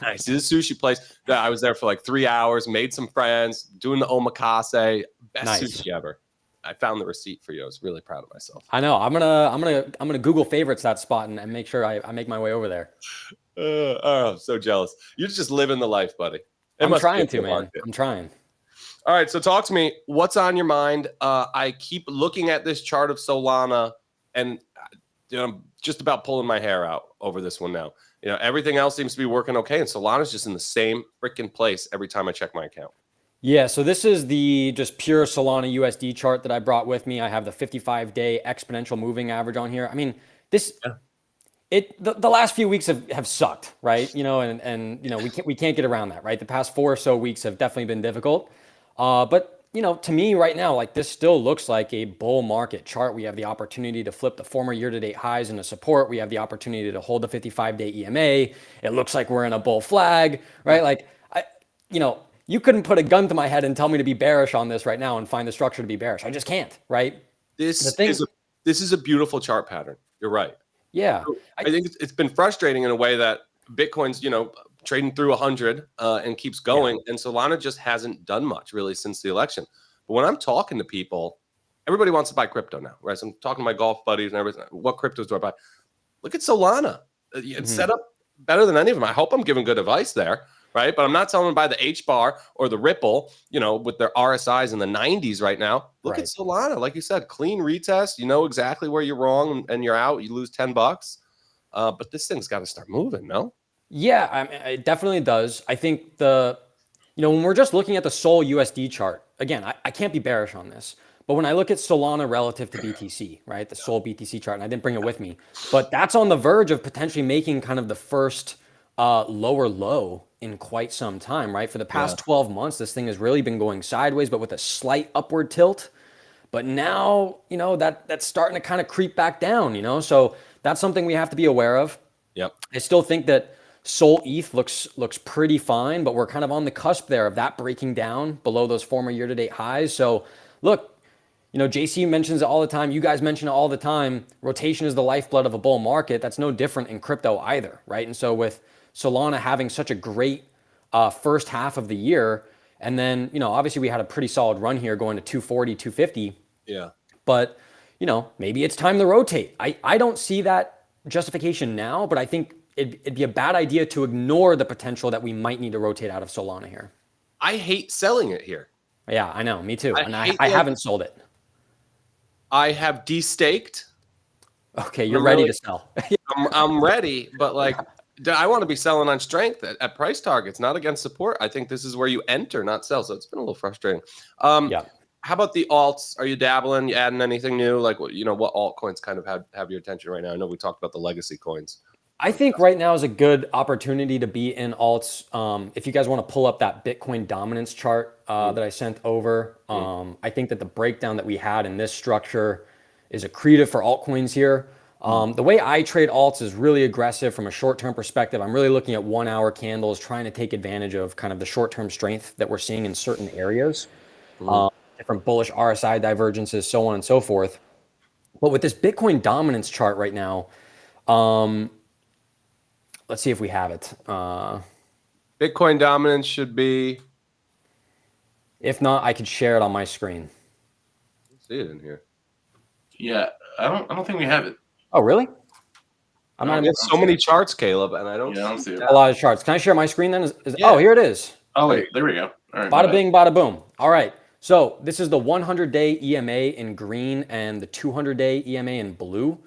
I see this sushi place. I was there for like 3 hours, made some friends, doing the omakase. Best sushi ever. I found the receipt for you. I was really proud of myself.
I know. I'm gonna Google favorites that spot and make sure I make my way over there.
I'm so jealous. You're just living the life, buddy.
I'm trying to, man. I'm trying.
All right, so talk to me. What's on your mind? I keep looking at this chart of Solana, and I'm just about pulling my hair out over this one now. Everything else seems to be working okay, and Solana's just in the same freaking place every time I check my account.
Yeah, so this is the just pure Solana USD chart that I brought with me. I have the 55-day exponential moving average on here. I mean, the last few weeks have sucked, right? We can't get around that, right? The past 4 or so weeks have definitely been difficult. But to me right now, like this still looks like a bull market chart. We have the opportunity to flip the former year-to-date highs into support. We have the opportunity to hold the 55-day EMA. It looks like we're in a bull flag, right? Like, you couldn't put a gun to my head and tell me to be bearish on this right now and find the structure to be bearish. I just can't, right?
This is a beautiful chart pattern. You're right.
Yeah.
I think it's been frustrating in a way that Bitcoin's, trading through 100 and keeps going. Yeah. And Solana just hasn't done much really since the election. But when I'm talking to people everybody wants to buy crypto now, right? So I'm talking to my golf buddies and everything. What cryptos do I buy? Look at Solana. It's set up better than any of them. I hope I'm giving good advice there, right? But I'm not telling them to buy the H bar or the Ripple, with their RSIs in the 90s right now. Look at Solana. Like you said, clean retest. You know exactly where you're wrong and you're out. You lose $10. But this thing's got to start moving, no?
Yeah, I mean, it definitely does. I think when we're just looking at the Sol USD chart, again, I can't be bearish on this, but when I look at Solana relative to BTC, right, the Sol BTC chart, and I didn't bring it with me, but that's on the verge of potentially making kind of the first lower low in quite some time, right? For the past 12 months, this thing has really been going sideways, but with a slight upward tilt. But now, that's starting to kind of creep back down, so that's something we have to be aware of.
Yep.
I still think that Sol ETH looks pretty fine, but we're kind of on the cusp there of that breaking down below those former year-to-date highs. So look, JC mentions it all the time. You guys mention it all the time. Rotation is the lifeblood of a bull market. That's no different in crypto either, right? And so with Solana having such a great first half of the year, and then, obviously we had a pretty solid run here going to 240, 250.
Yeah.
But, maybe it's time to rotate. I don't see that justification now, but I think it'd be a bad idea to ignore the potential that we might need to rotate out of Solana here.
I hate selling it here.
Yeah, I know. Me too.
I
haven't sold it.
I have destaked.
Okay, you're ready to sell.
I'm ready, but I want to be selling on strength at price targets, not against support. I think this is where you enter, not sell. So it's been a little frustrating.
Yeah.
How about the alts? Are you dabbling? You adding anything new? What altcoins kind of have your attention right now? I know we talked about the legacy coins.
I think right now is a good opportunity to be in alts. If you guys want to pull up that Bitcoin dominance chart that I sent over, I think that the breakdown that we had in this structure is accretive for altcoins here. The way I trade alts is really aggressive from a short-term perspective. I'm really looking at 1 hour candles, trying to take advantage of kind of the short-term strength that we're seeing in certain areas, different bullish RSI divergences, so on and so forth. But with this Bitcoin dominance chart right now, let's see if we have it.
Bitcoin dominance should be.
If not, I could share it on my screen.
See it in here.
Yeah, I don't think we have it.
Oh, really?
I'm not. There's so many charts, Caleb, and I don't
see it.
A lot of charts. Can I share my screen then?
Yeah.
Oh, here it is.
Oh, wait, there we go. All right,
bada bing, bada boom. All right. So this is the 100-day EMA in green and the 200-day EMA in blue.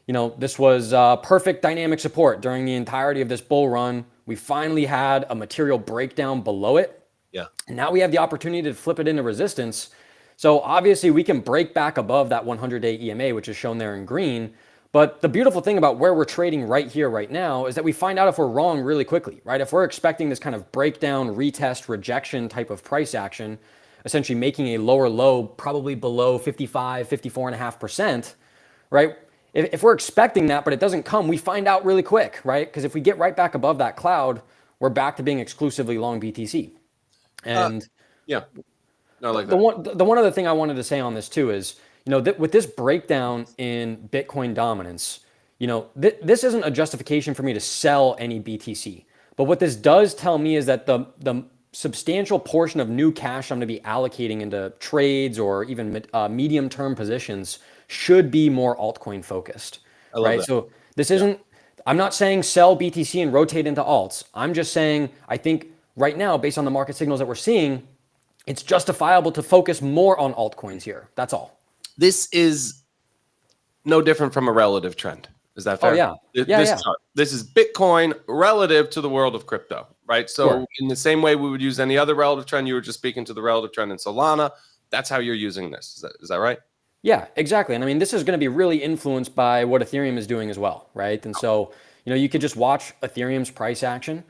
This was perfect dynamic support during the entirety of this bull run. We finally had a material breakdown below it.
Yeah.
And now we have the opportunity to flip it into resistance. So obviously we can break back above that 100-day EMA, which is shown there in green. But the beautiful thing about where we're trading right here, right now, is that we find out if we're wrong really quickly, right? If we're expecting this kind of breakdown, retest, rejection type of price action, essentially making a lower low, probably below 54.5%, right? If we're expecting that, but it doesn't come, we find out really quick, right? Because if we get right back above that cloud, we're back to being exclusively long BTC. And
yeah, no, like
the one other thing I wanted to say on this too is, with this breakdown in Bitcoin dominance, this isn't a justification for me to sell any BTC. But what this does tell me is that the substantial portion of new cash I'm going to be allocating into trades or even medium-term positions should be more altcoin focused, right? That. So this isn't, I'm not saying sell BTC and rotate into alts. I'm just saying, I think right now, based on the market signals that we're seeing, it's justifiable to focus more on altcoins here. That's all.
This is no different from a relative trend. Is that fair?
Oh, yeah.
This is Bitcoin relative to the world of crypto, right? So in the same way we would use any other relative trend, you were just speaking to the relative trend in Solana. That's how you're using this. Is that right?
Yeah, exactly. And I mean, this is going to be really influenced by what Ethereum is doing as well, right? And so, you could just watch Ethereum's price action.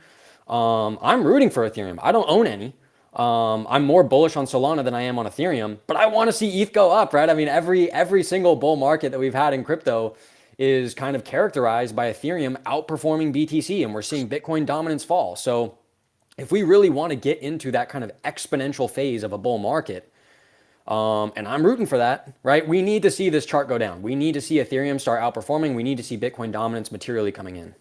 I'm rooting for Ethereum. I don't own any. I'm more bullish on Solana than I am on Ethereum, but I want to see ETH go up, right? I mean, every single bull market that we've had in crypto is kind of characterized by Ethereum outperforming BTC, and we're seeing Bitcoin dominance fall. So if we really want to get into that kind of exponential phase of a bull market, and I'm rooting for that, right? We need to see this chart go down. We need to see Ethereum start outperforming. We need to see Bitcoin dominance materially coming in.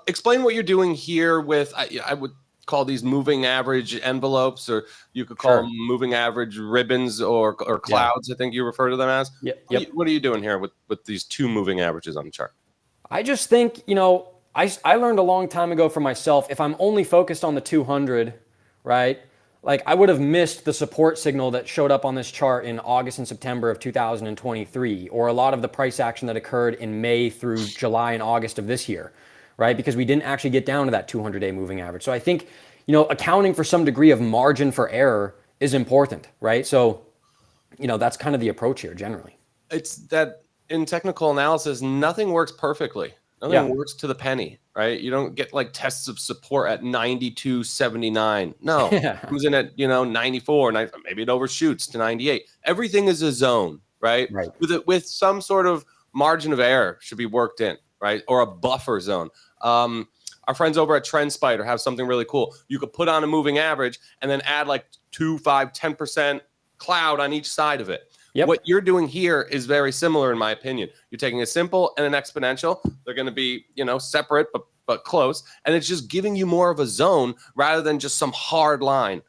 Explain what you're doing here with, I would call these moving average envelopes, or you could call
Sure.
them moving average ribbons or clouds. I think you refer to them as.
Yep.
What are you doing here with these two moving averages on the chart?
I just think, I learned a long time ago for myself, if I'm only focused on the 200, right? Like I would have missed the support signal that showed up on this chart in August and September of 2023, or a lot of the price action that occurred in May through July and August of this year, right? Because we didn't actually get down to that 200-day moving average. So I think, accounting for some degree of margin for error is important, right? So, that's kind of the approach here generally.
It's that in technical analysis, nothing works perfectly. Nothing works to the penny, right? You don't get like tests of support at 92.79. No, it comes in at 94, maybe it overshoots to 98. Everything is a zone, right?
Right.
With some sort of margin of error should be worked in, right? Or a buffer zone. Our friends over at TrendSpider have something really cool. You could put on a moving average and then add like 2, 5, 10% cloud on each side of it. Yep. What you're doing here is very similar, in my opinion. You're taking a simple and an exponential. They're going to be, separate but close, and it's just giving you more of a zone rather than just some hard line.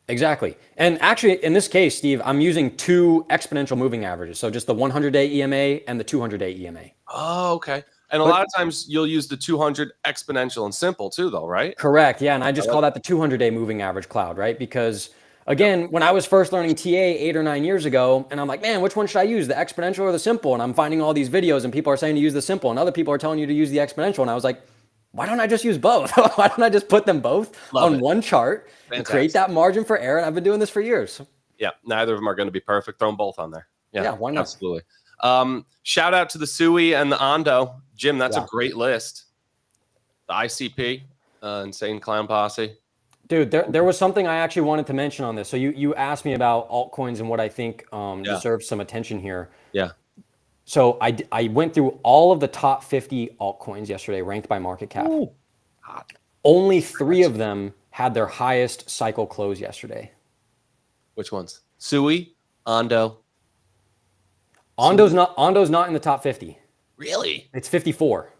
Exactly. And actually, in this case, Steve, I'm using 2 exponential moving averages. So just the 100-day EMA and the 200-day EMA.
Oh, okay. And a lot of times you'll use the 200 exponential and simple too, though, right?
Correct. Yeah, and I just call that the 200-day moving average cloud, right? Because again, when I was first learning TA 8 or 9 years ago, and I'm like, man, which one should I use, the exponential or the simple? And I'm finding all these videos and people are saying to use the simple and other people are telling you to use the exponential. And I was like, why don't I just use both? Why don't I just put them both on one chart and create that margin for error? And I've been doing this for years.
Yeah, neither of them are going to be perfect. Throw them both on there.
Yeah, why not?
Absolutely. Shout out to the SUI and the Ondo. Jim, that's a great list. The ICP, Insane Clown Posse.
Dude, there was something I actually wanted to mention on this. So you asked me about altcoins and what I think deserves some attention here.
Yeah.
So I went through all of the top 50 altcoins yesterday, ranked by market cap.
Ooh.
Only 3 of them had their highest cycle close yesterday.
Which ones? SUI, Ondo.
Ondo's not in the top 50.
Really?
It's 54.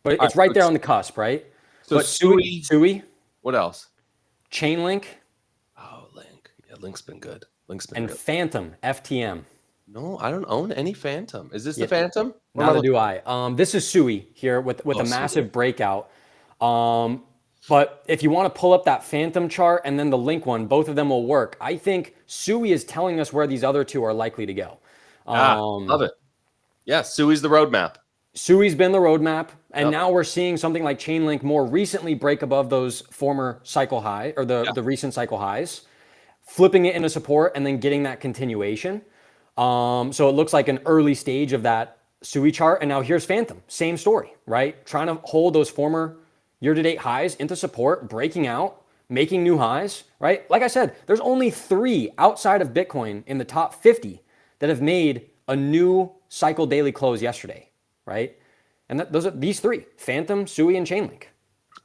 But it's right there on the cusp, right?
So
but SUI.
What else?
Chainlink.
Oh, Link. Yeah, Link's been good.
And Phantom, FTM.
No, I don't own any Phantom. Is this the Phantom?
Neither do I. This is SUI here with a massive breakout. But if you want to pull up that Phantom chart and then the Link one, both of them will work. I think SUI is telling us where these other 2 are likely to go.
Love it. Yeah, SUI's the roadmap.
SUI's been the roadmap, and now we're seeing something like Chainlink more recently break above those former cycle high or the recent cycle highs, flipping it into support and then getting that continuation. So it looks like an early stage of that SUI chart. And now here's Phantom, same story, right? Trying to hold those former year-to-date highs into support, breaking out, making new highs, right? Like I said, there's only 3 outside of Bitcoin in the top 50 that have made a new cycle daily close yesterday, right? And those are these 3, Phantom, SUI, and Chainlink.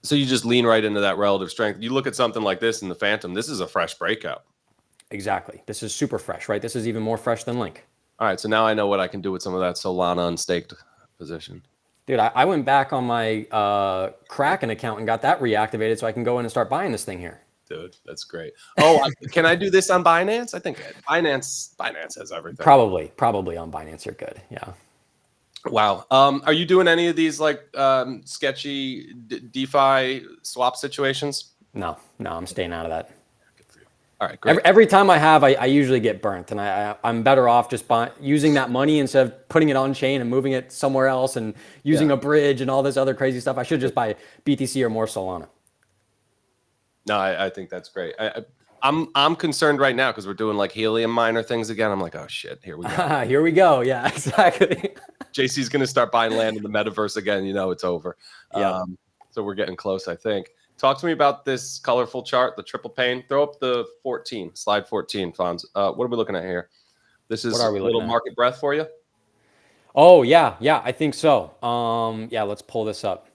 So you just lean right into that relative strength. You look at something like this in the Phantom, this is a fresh breakout.
Exactly. This is super fresh, right? This is even more fresh than Link.
All right, so now I know what I can do with some of that Solana unstaked position.
Dude, I went back on my Kraken account and got that reactivated so I can go in and start buying this thing here.
Dude, that's great. Oh, can I do this on Binance? I think Binance has everything.
Probably on Binance you're good. Yeah.
Wow. Are you doing any of these like sketchy DeFi swap situations?
No, I'm staying out of that.
All right, great.
Every time I have, I usually get burnt, and I'm better off just using that money instead of putting it on chain and moving it somewhere else and using a bridge and all this other crazy stuff. I should just buy BTC or more Solana.
No, I think that's great. I'm concerned right now because we're doing like helium miner things again. I'm like, oh shit, here we go.
Here we go. Yeah, exactly.
JC's gonna start buying land in the metaverse again. It's over.
Yeah.
So we're getting close, I think. Talk to me about this colorful chart, the triple pane. Throw up the 14, slide 14, Fonz. What are we looking at here? This is a little market breadth for you.
Oh yeah, I think so. Let's pull this up.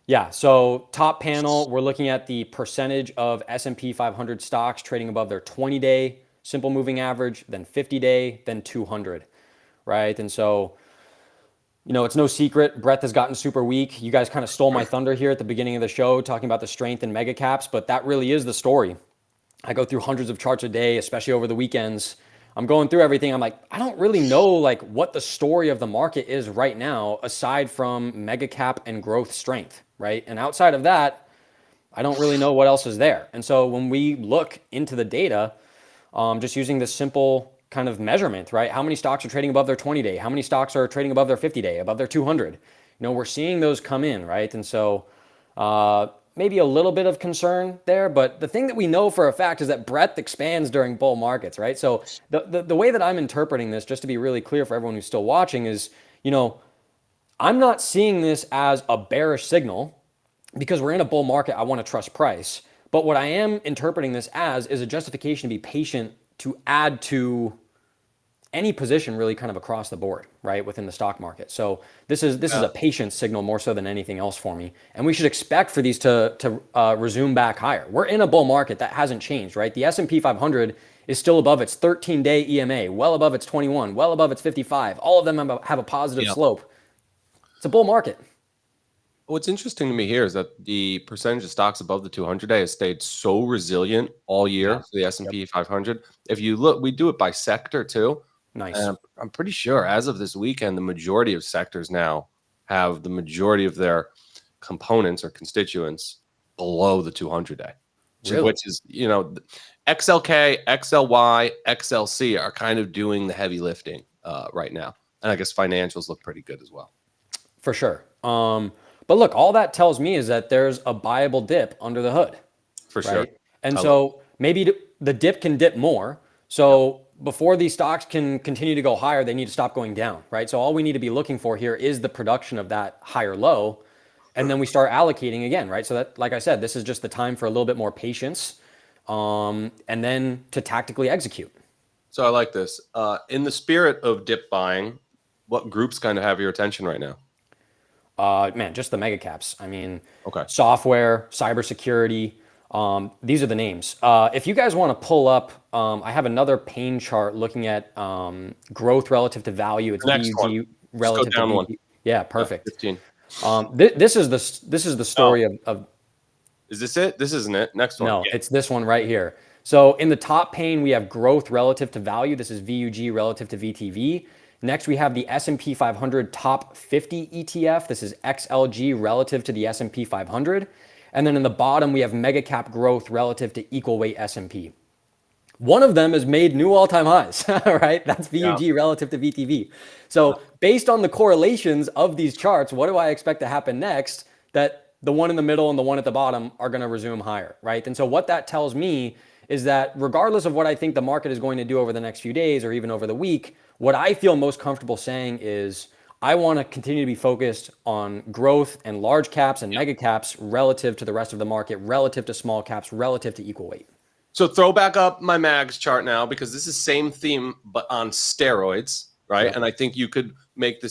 Yeah, so top panel, we're looking at the percentage of S&P 500 stocks trading above their 20-day simple moving average, then 50-day, then 200, right? And so It's no secret. Breadth has gotten super weak. You guys kind of stole my thunder here at the beginning of the show, talking about the strength in mega caps, but that really is the story. I go through hundreds of charts a day, especially over the weekends. I'm going through everything. I'm like, I don't really know like what the story of the market is right now, aside from mega cap and growth strength, right? And outside of that, I don't really know what else is there. And so when we look into the data, just using this simple kind of measurement, right? How many stocks are trading above their 20-day? How many stocks are trading above their 50-day, above their 200? We're seeing those come in, right? And so maybe a little bit of concern there, but the thing that we know for a fact is that breadth expands during bull markets, right? So the way that I'm interpreting this, just to be really clear for everyone who's still watching, is, I'm not seeing this as a bearish signal because we're in a bull market. I want to trust price. But what I am interpreting this as is a justification to be patient to add to any position really kind of across the board, right, within the stock market. So this is a patience signal more so than anything else for me. And we should expect for these to resume back higher. We're in a bull market. That hasn't changed, right? The S&P 500 is still above its 13-day EMA, well above its 21, well above its 55. All of them have a positive slope. It's a bull market.
What's interesting to me here is that the percentage of stocks above the 200-day has stayed so resilient all year for the S&P 500. If you look, we do it by sector too.
Nice.
And I'm pretty sure as of this weekend, the majority of sectors now have the majority of their components or constituents below the 200-day,
really?
Which is, XLK, XLY, XLC are kind of doing the heavy lifting right now. And I guess financials look pretty good as well.
For sure. But look, all that tells me is that there's a buyable dip under the hood.
For sure.
And so maybe the dip can dip more. So before these stocks can continue to go higher, they need to stop going down, right? So all we need to be looking for here is the production of that higher low. And then we start allocating again, right? So that, like I said, this is just the time for a little bit more patience and then to tactically execute.
So I like this. In the spirit of dip buying, what groups kind of have your attention right now?
Man, just the mega caps. I mean,
okay.
Software, cybersecurity. These are the names. If you guys want to pull up, I have another pane chart looking at growth relative to value. It's VUG relative to VUG. Yeah, perfect.
15.
This is the story of.
Is this it? This isn't it. Next one.
No, it's this one right here. So in the top pane, we have growth relative to value. This is VUG relative to VTV. Next, we have the S&P 500 top 50 ETF. This is XLG relative to the S&P 500. And then in the bottom, we have mega cap growth relative to equal weight S&P. One of them has made new all-time highs, right? That's VUG relative to VTV. So based on the correlations of these charts, what do I expect to happen next? That the one in the middle and the one at the bottom are going to resume higher, right? And so what that tells me is that regardless of what I think the market is going to do over the next few days or even over the week, what I feel most comfortable saying is I want to continue to be focused on growth and large caps and mega caps relative to the rest of the market, relative to small caps, relative to equal weight.
So throw back up my mags chart now, because this is same theme, but on steroids, right?
Yep.
And I think you could make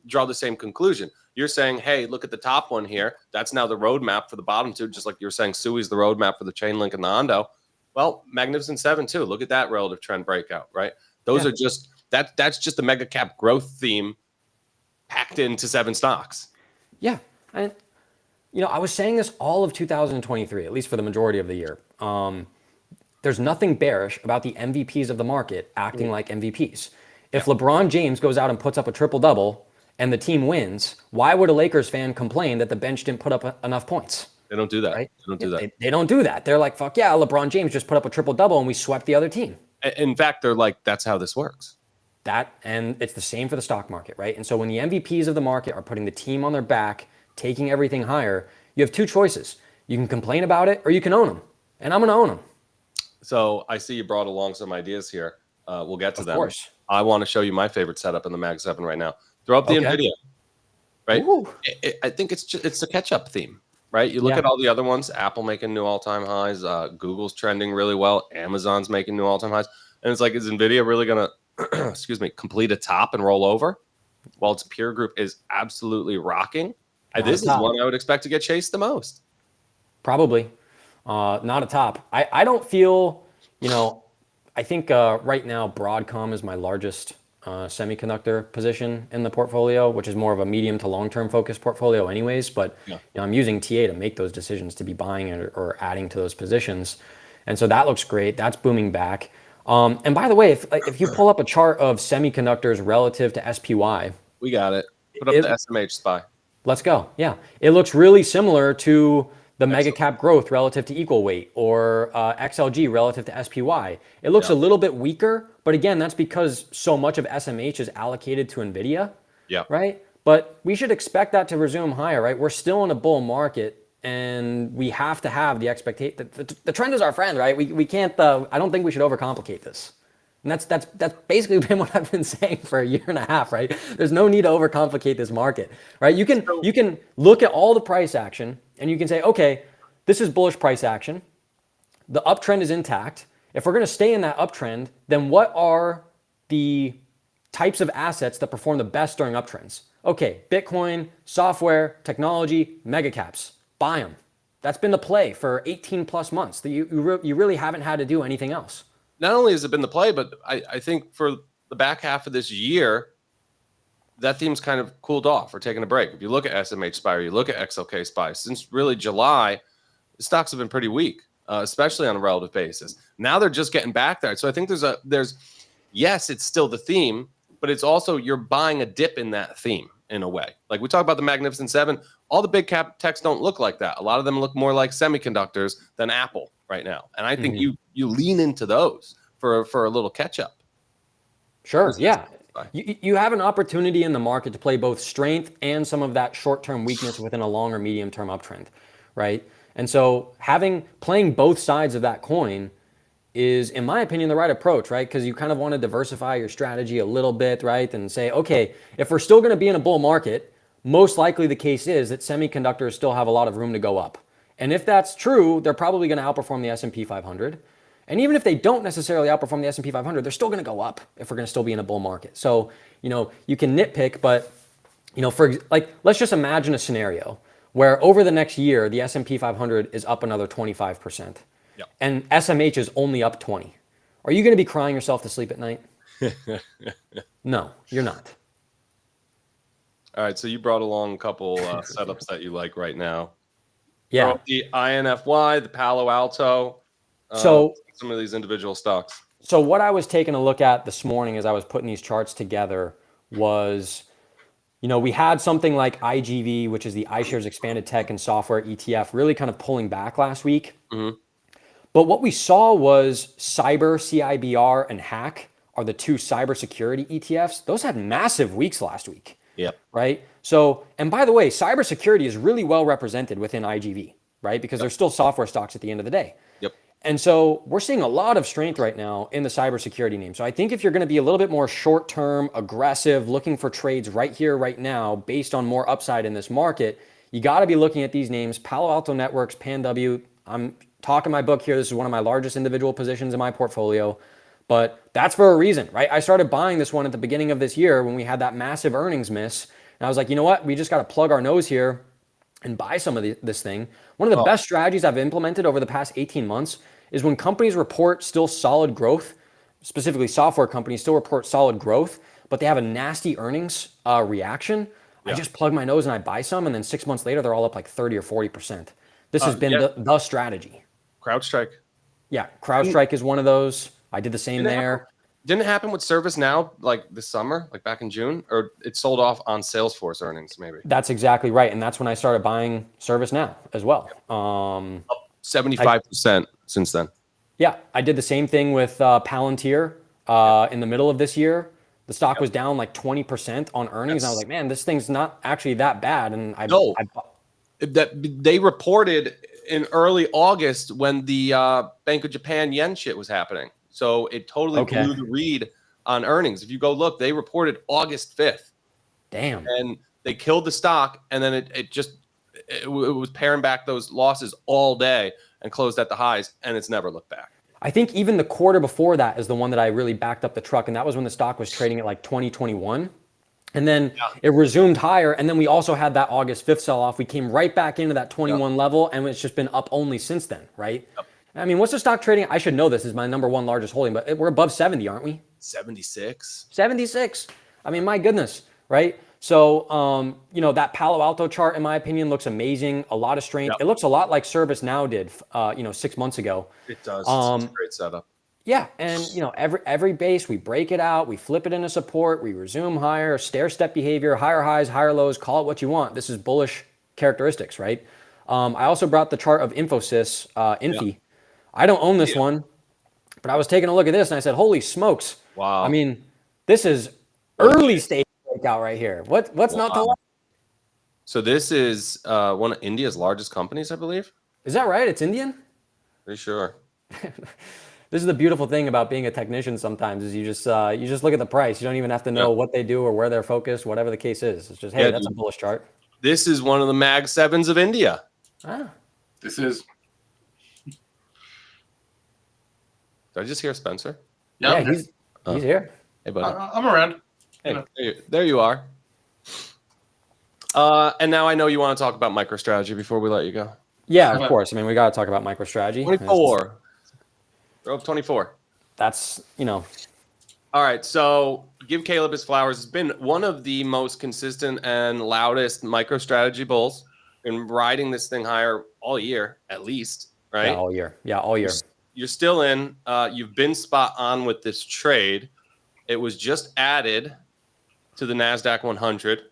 draw the same conclusion. You're saying, hey, look at the top one here. That's now the roadmap for the bottom two, just like you're saying Sui's the roadmap for the chain link and the Hondo. Well, Magnificent Seven too. Look at that relative trend breakout, right? Those are just that's just the mega cap growth theme packed into 7 stocks.
Yeah. And I was saying this all of 2023, at least for the majority of the year. There's nothing bearish about the MVPs of the market acting like MVPs. If LeBron James goes out and puts up a triple-double and the team wins, why would a Lakers fan complain that the bench didn't put up enough points?
They don't do that.
Right?
They don't do that.
They don't do that. They're like, fuck yeah, LeBron James just put up a triple-double and we swept the other team.
In fact, they're like, that's how this works.
And it's the same for the stock market, right? And so when the MVPs of the market are putting the team on their back, taking everything higher, you have 2 choices. You can complain about it or you can own them. And I'm going to own them.
So I see you brought along some ideas here. We'll get to them. Of
course.
I want to show you my favorite setup in the Mag 7 right now. Throw up the NVIDIA, right? I think it's a catch-up theme, right? You look at all the other ones, Apple making new all-time highs, Google's trending really well, Amazon's making new all-time highs. And it's like, is NVIDIA really going to complete a top and roll over while its peer group is absolutely rocking? This is one I would expect to get chased the most.
Probably. Not a top. I don't feel, I think right now Broadcom is my largest semiconductor position in the portfolio, which is more of a medium to long-term focused portfolio anyways. But I'm using TA to make those decisions to be buying or adding to those positions. And so that looks great. That's booming back. And by the way, if you pull up a chart of semiconductors relative to SPY.
We got it. Put up the SMH SPY.
Let's go. Yeah. It looks really similar to the Megacap growth relative to equal weight or XLG relative to SPY. It looks a little bit weaker, but again, that's because so much of SMH is allocated to NVIDIA, right? But we should expect that to resume higher, right? We're still in a bull market and we have to have the expectation. The trend is our friend, right? We can't, I don't think we should overcomplicate this. And that's basically been what I've been saying for a year and a half, right? There's no need to overcomplicate this market, right? You can look at all the price action and you can say, okay, this is bullish price action. The uptrend is intact. If we're going to stay in that uptrend, then what are the types of assets that perform the best during uptrends? Okay, Bitcoin, software, technology, megacaps. Buy them. That's been the play for 18 plus months. You really haven't had to do anything else.
Not only has it been the play, but I think for the back half of this year, that theme's kind of cooled off or taken a break. If you look at SMH SPY or you look at XLK SPY, since really July, the stocks have been pretty weak, especially on a relative basis. Now they're just getting back there. So I think yes, it's still the theme, but it's also you're buying a dip in that theme in a way. Like we talk about the Magnificent Seven, all the big cap techs don't look like that. A lot of them look more like semiconductors than Apple right now. And I think you lean into those for a little catch up.
Sure. Yeah. You have an opportunity in the market to play both strength and some of that short-term weakness within a long or medium-term uptrend, right? And so playing both sides of that coin is, in my opinion, the right approach, right? Because you kind of want to diversify your strategy a little bit, right? And say, okay, if we're still going to be in a bull market, most likely the case is that semiconductors still have a lot of room to go up. And if that's true, they're probably going to outperform the S&P 500. And even if they don't necessarily outperform the S&P 500, they're still going to go up if we're going to still be in a bull market. So, you can nitpick, but, let's just imagine a scenario where over the next year, the S&P 500 is up another 25%. Yep. And SMH is only up 20. Are you going to be crying yourself to sleep at night? No, you're not.
All right. So you brought along a couple setups that you like right now.
Yeah.
The INFY, the Palo Alto.
So
some of these individual stocks.
So what I was taking a look at this morning as I was putting these charts together was, we had something like IGV, which is the iShares Expanded Tech and Software ETF, really kind of pulling back last week. Mm-hmm. But what we saw was CIBR, and Hack are the two cybersecurity ETFs. Those had massive weeks last week.
Yep.
Right? So, and by the way, cybersecurity is really well represented within IGV, right? Because they're still software stocks at the end of the day.
Yep.
And so we're seeing a lot of strength right now in the cybersecurity name. So I think if you're going to be a little bit more short-term, aggressive, looking for trades right here, right now, based on more upside in this market, you got to be looking at these names: Palo Alto Networks, PanW. I'm talking my book here. This is one of my largest individual positions in my portfolio, but that's for a reason, right? I started buying this one at the beginning of this year when we had that massive earnings miss. And I was like, you know what? We just got to plug our nose here and buy some of this thing. One of the best strategies I've implemented over the past 18 months is when companies report still solid growth, specifically software companies still report solid growth, but they have a nasty earnings reaction. I just plug my nose and I buy some, and then 6 months later, they're all up like 30 or 40%. This has been the strategy.
CrowdStrike.
Yeah, CrowdStrike is one of those. I did the same there.
Didn't it happen with ServiceNow like this summer, like back in June? Or it sold off on Salesforce earnings, maybe?
That's exactly right. And that's when I started buying ServiceNow as well.
Up 75% since then.
Yeah, I did the same thing with Palantir in the middle of this year. The stock was down like 20% on earnings. And I was like, man, this thing's not actually that bad. And
they reported in early August when the Bank of Japan yen shit was happening. So it totally blew the read on earnings. If you go look, they reported August 5th.
Damn.
And they killed the stock, and then it was paring back those losses all day and closed at the highs, and it's never looked back.
I think even the quarter before that is the one that I really backed up the truck, and that was when the stock was trading at like 2021. And then it resumed higher, and then we also had that August 5th sell-off. We came right back into that 21 level, and it's just been up only since then, right? Yep. I mean, what's the stock trading? I should know this. This is my number one largest holding, but we're above 70, aren't we?
76.
76. I mean, my goodness, right? So, that Palo Alto chart, in my opinion, looks amazing. A lot of strength.
Yep.
It looks a lot like ServiceNow did, 6 months ago.
It does. It's a great setup.
Yeah, and every base, we break it out, we flip it into support, we resume higher, stair step behavior, higher highs, higher lows, call it what you want. This is bullish characteristics, right? I also brought the chart of Infosys, Infi. Yeah. I don't own this one, but I was taking a look at this and I said, holy smokes.
Wow.
I mean, this is early stage breakout right here. What's not to like?
So this is one of India's largest companies, I believe.
Is that right? It's Indian?
Pretty sure.
This is the beautiful thing about being a technician sometimes is you just look at the price. You don't even have to know what they do or where they're focused, whatever the case is. It's just, hey, that's a bullish chart.
This is one of the Mag 7s of India.
Ah.
This is.
Did I just hear Spencer?
Yeah, he's here.
Hey, buddy.
I'm around.
Hey, there you are. And now I know you want to talk about MicroStrategy before we let you go.
Yeah, of course. I mean, we got to talk about MicroStrategy.
24. Throw up 24.
That's,
All right, so give Caleb his flowers. It's been one of the most consistent and loudest MicroStrategy bulls. Been riding this thing higher all year, at least, right?
Yeah, all year.
You're still in. You've been spot on with this trade. It was just added to the NASDAQ 100.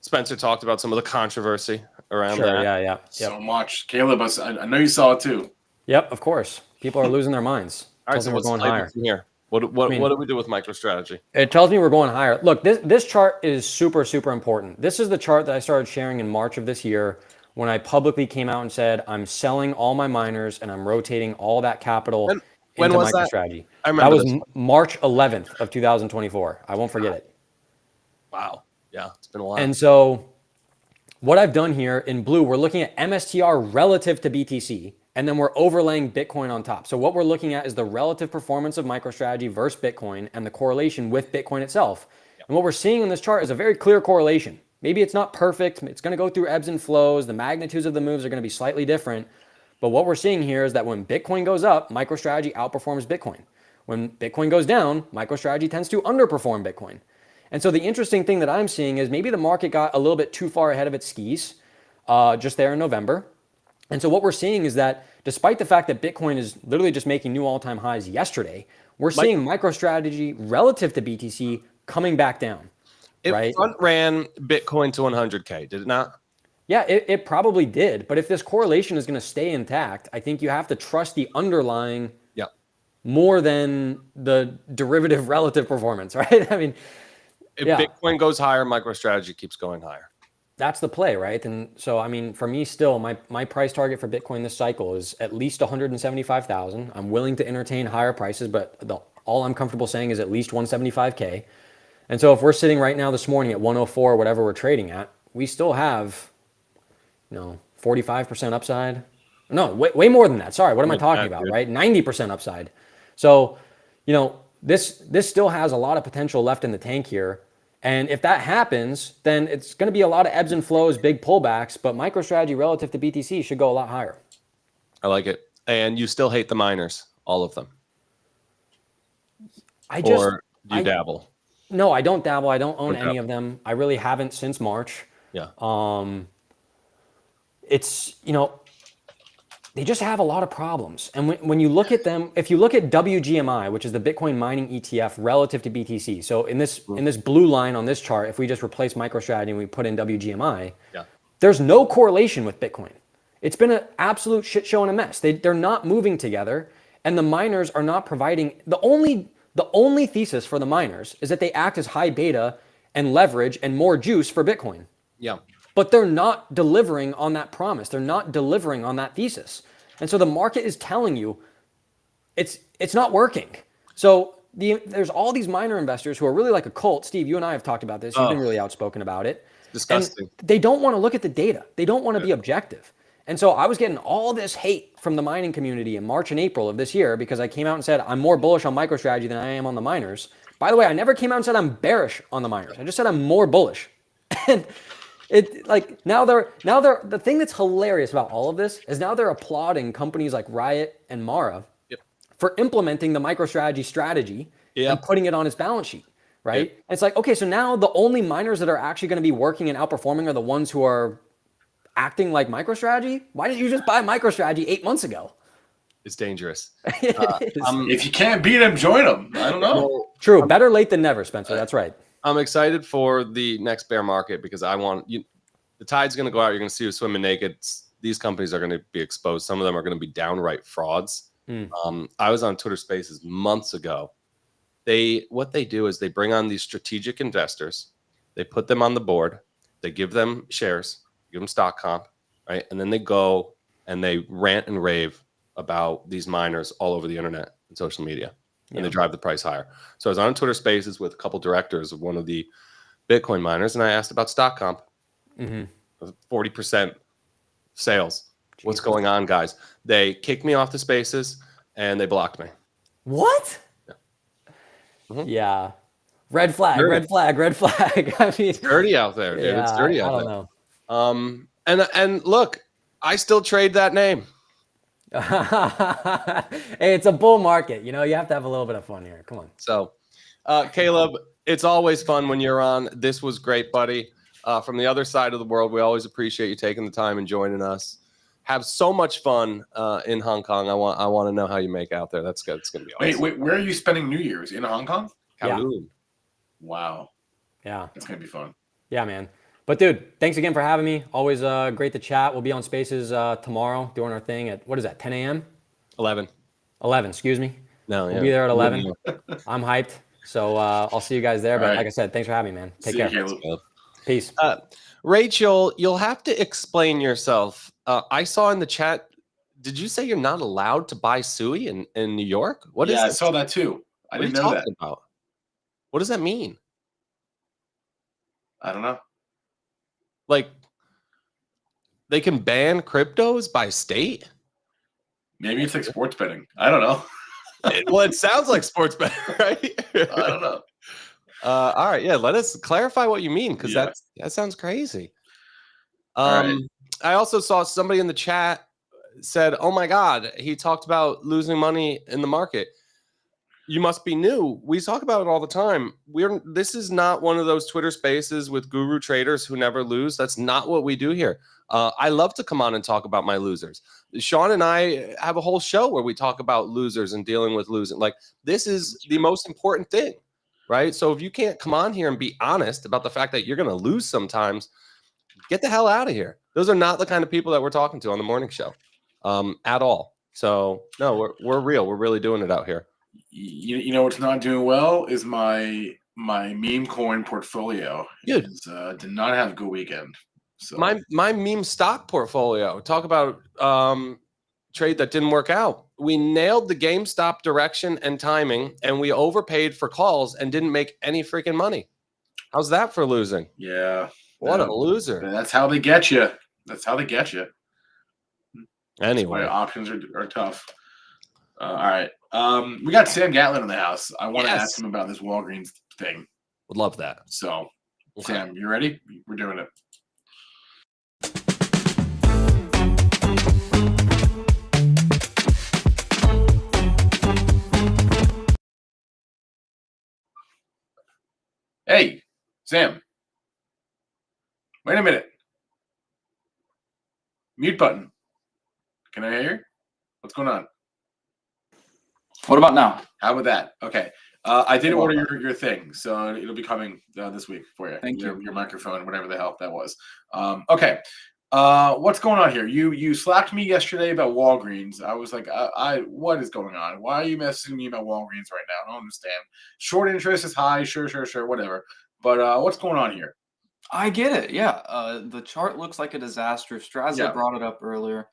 Spencer talked about some of the controversy around that.
Yeah. Yep.
So much. Caleb, I know you saw it too.
Yep, of course. People are losing their minds.
All right, so
we're going higher.
Here. What do we do with MicroStrategy?
It tells me we're going higher. Look, this chart is super, super important. This is the chart that I started sharing in March of this year when I publicly came out and said, I'm selling all my miners and I'm rotating all that capital into MicroStrategy.
I remember
that was March 11th of 2024. I won't forget it.
Wow. Yeah, it's been a while.
And so what I've done here in blue, we're looking at MSTR relative to BTC, and then we're overlaying Bitcoin on top. So what we're looking at is the relative performance of MicroStrategy versus Bitcoin and the correlation with Bitcoin itself. Yep. And what we're seeing in this chart is a very clear correlation. Maybe it's not perfect. It's going to go through ebbs and flows. The magnitudes of the moves are going to be slightly different. But what we're seeing here is that when Bitcoin goes up, MicroStrategy outperforms Bitcoin. When Bitcoin goes down, MicroStrategy tends to underperform Bitcoin. And so the interesting thing that I'm seeing is maybe the market got a little bit too far ahead of its skis just there in November. And so what we're seeing is that despite the fact that Bitcoin is literally just making new all-time highs yesterday, we're seeing MicroStrategy relative to BTC coming back down.
It front ran Bitcoin to 100K, did it not?
Yeah, it probably did. But if this correlation is going to stay intact, I think you have to trust the underlying more than the derivative relative performance, right? I mean,
if Bitcoin goes higher, MicroStrategy keeps going higher.
That's the play, right? And so, I mean, for me still, my price target for Bitcoin this cycle is at least 175,000. I'm willing to entertain higher prices, but all I'm comfortable saying is at least 175K. And so if we're sitting right now this morning at 104, whatever we're trading at, we still have, 45% upside. No, way more than that. Sorry, what am I talking about, right? 90% upside. So, this still has a lot of potential left in the tank here. And if that happens, then it's going to be a lot of ebbs and flows, big pullbacks, but MicroStrategy relative to BTC should go a lot higher.
I like it. And you still hate the miners, all of them? Or do you dabble?
No, I don't dabble. I don't own any of them. I really haven't since March.
Yeah.
It's, they just have a lot of problems. And when you look at them, if you look at WGMI, which is the Bitcoin mining ETF relative to BTC. So in this blue line on this chart, if we just replace MicroStrategy and we put in WGMI, there's no correlation with Bitcoin. It's been an absolute shit show and a mess. They're not moving together, and the miners are not providing the only thesis for the miners is that they act as high beta and leverage and more juice for Bitcoin.
Yeah.
But they're not delivering on that promise. They're not delivering on that thesis. And so the market is telling you it's not working. So there's all these miner investors who are really like a cult. Steve, you and I have talked about this. You've been really outspoken about it.
Disgusting.
And they don't want to look at the data. They don't want to be objective. And so I was getting all this hate from the mining community in March and April of this year because I came out and said I'm more bullish on MicroStrategy than I am on the miners. By the way, I never came out and said I'm bearish on the miners. I just said I'm more bullish. And the thing that's hilarious about all of this is now they're applauding companies like Riot and Mara for implementing the MicroStrategy strategy and putting it on his balance sheet, right?
Yep.
And it's like, okay, so now the only miners that are actually going to be working and outperforming are the ones who are acting like MicroStrategy. Why didn't you just buy MicroStrategy 8 months ago?
It's dangerous.
If you can't beat him, join him. I don't know.
Well,
True. Better late than never, Spencer. That's right.
I'm excited for the next bear market because I want you. The tide's going to go out. You're going to see you swimming naked. These companies are going to be exposed. Some of them are going to be downright frauds. I was on Twitter Spaces months ago. What they do is they bring on these strategic investors. They put them on the board. They give them shares, give them stock comp, right? And then they go and they rant and rave about these miners all over the internet and social media, and they drive the price higher. So I was on Twitter Spaces with a couple directors of one of the Bitcoin miners, and I asked about stock comp. 40% sales. What's going on, guys? They kicked me off the Spaces and they blocked me.
What? Yeah. Red flag,
Dirty.
red flag, red flag. I mean,
It's dirty out there, dude.
yeah,
It's dirty out
I
there.
don't know.
And look, I still trade that name.
Hey, it's a bull market. You know, you have to have a little bit of fun here. Come on.
So, Caleb, it's always fun when you're on. This was great, buddy. From the other side of the world, we always appreciate you taking the time and joining us. Have so much fun in Hong Kong. I want to know how you make out there. That's good. It's gonna be awesome.
Wait, where are you spending New Year's? In Hong Kong?
Kowloon.
Wow.
Yeah.
It's gonna be fun.
Yeah, man. But dude, thanks again for having me. Always great to chat. We'll be on Spaces tomorrow doing our thing at, what is that, 10 a.m.?
11.
11, excuse me.
No,
We'll be there at 11. I'm hyped. So I'll see you guys there. But
right.
like I said, thanks for having me, man. Take
See
care.
you, Caleb.
Peace.
Rachel, you'll have to explain yourself. I saw in the chat, did you say you're not allowed to buy Sui in New York? What is
I
this?
saw that too. I
What are
didn't
you
know
talking
that.
about? What does that mean?
I don't know.
Like, they can ban cryptos by state?
Maybe it's like sports betting. I don't know.
Well, it sounds like sports betting, right?
I don't know.
All right, yeah. Let us clarify what you mean, because
Yeah.
that sounds crazy.
All right.
I also saw somebody in the chat said, "Oh my God, he talked about losing money in the market." You must be new. We talk about it all the time. This is not one of those Twitter Spaces with guru traders who never lose. That's not what we do here. I love to come on and talk about my losers. Sean and I have a whole show where we talk about losers and dealing with losing. Like, this is the most important thing, right? So if you can't come on here and be honest about the fact that you're going to lose sometimes, get the hell out of here. Those are not the kind of people that we're talking to on the morning show at all. So no, we're real. We're really doing it out here.
You know what's not doing well is my meme coin portfolio.
Dude.
Did not have a good weekend. So
My meme stock portfolio. Talk about trade that didn't work out. We nailed the GameStop direction and timing, and we overpaid for calls and didn't make any freaking money. How's that for losing?
yeah,
What a loser.
that's how they get you. That's how they get you.
Anyway,
Why options are tough. All right. We got Sam Gatlin in the house. I want to
Yes.
ask him about this Walgreens thing.
would love that.
So,
Okay.
Sam, you ready? We're doing it. Hey, Sam. Wait a minute. Mute button. Can I hear you? What's going on?
What about now?
How about that? Okay. I did order your thing, so it'll be coming this week for you.
Thank you.
Your microphone, whatever the hell that was. Okay. What's going on here? You slapped me yesterday about Walgreens. I was like, what is going on? Why are you messaging me about Walgreens right now? I don't understand. Short interest is high. Sure, whatever. But what's going on here?
I get it. Yeah. The chart looks like a disaster. Strazza brought it up earlier.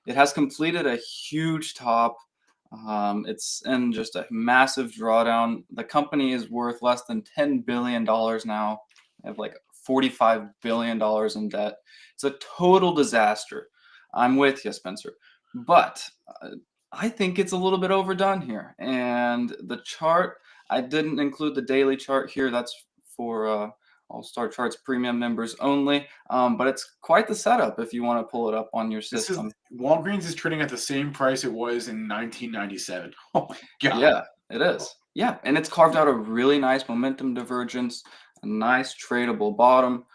It has completed a huge top. It's in just a massive drawdown. The company is worth less than $10 billion now. They have like $45 billion in debt. It's a total disaster. I'm with you, Spencer. But I think it's a little bit overdone here. And the chart, I didn't include the daily chart here. That's for All-Star Charts premium members only. But it's quite the setup if you want to pull it up on your system.
Walgreens is trading at the same price it was in 1997. Oh my god!
Yeah, It is. Yeah, and it's carved out a really nice momentum divergence, a nice tradable bottom.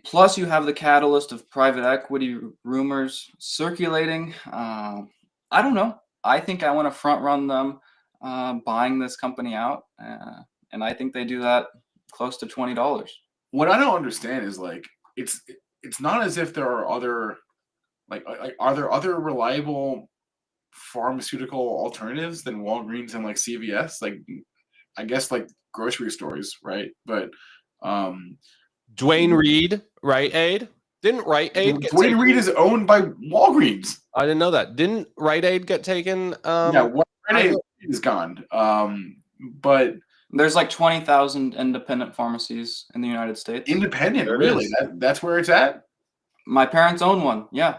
Plus, you have the catalyst of private equity rumors circulating. I don't know. I think I want to front run them buying this company out, and I think they do that close to $20.
What I don't understand is like it's not as if there are other like are there other reliable pharmaceutical alternatives than Walgreens and like CVS? Like I guess like grocery stores, right? But
Dwayne Reed, Rite Aid. Didn't Rite Aid get
Dwayne
taken?
Reed is owned by Walgreens.
I didn't know that. Didn't Rite Aid get taken?
Yeah, Rite Aid is gone. But
there's like 20,000 independent pharmacies in the United States.
Independent, really? That's where it's at?
My parents own one. Yeah.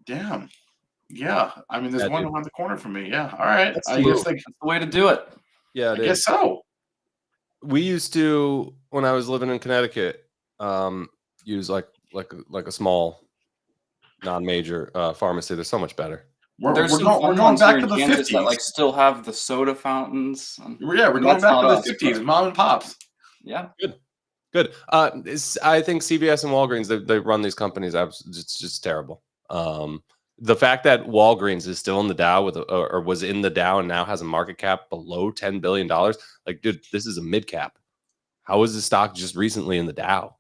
Damn. Yeah. I mean, there's one around the corner from me. Yeah. All right.
I guess that's the way to do it.
Yeah,
I guess so.
We used to, when I was living in Connecticut, use like a small, non-major pharmacy. They're so much better.
We're going back to the
Kansas
50s.
that like still have the soda fountains.
Yeah, we're going back to the 50s. Mom and pops.
Yeah.
Good. I think CVS and Walgreens, they run these companies. It's just terrible. The fact that Walgreens is still in the Dow or was in the Dow and now has a market cap below $10 billion. Like, dude, this is a mid cap. How is the stock just recently in the Dow?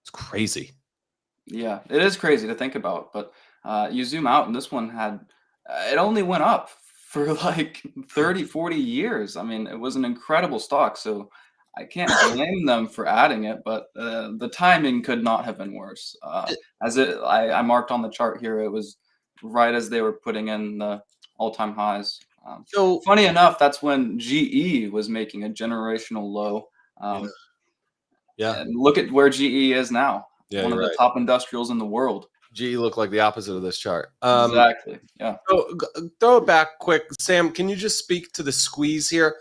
It's crazy.
Yeah, it is crazy to think about. But you zoom out and this one had, it only went up for like 30, 40 years. I mean, it was an incredible stock. So I can't blame them for adding it, but the timing could not have been worse. I marked on the chart here, it was right as they were putting in the all-time highs. So funny enough, that's when GE was making a generational low. And look at where GE is now. One of the top industrials in the world.
GE looked like the opposite of this chart.
Exactly. Yeah.
So throw it back quick, Sam. Can you just speak to the squeeze here?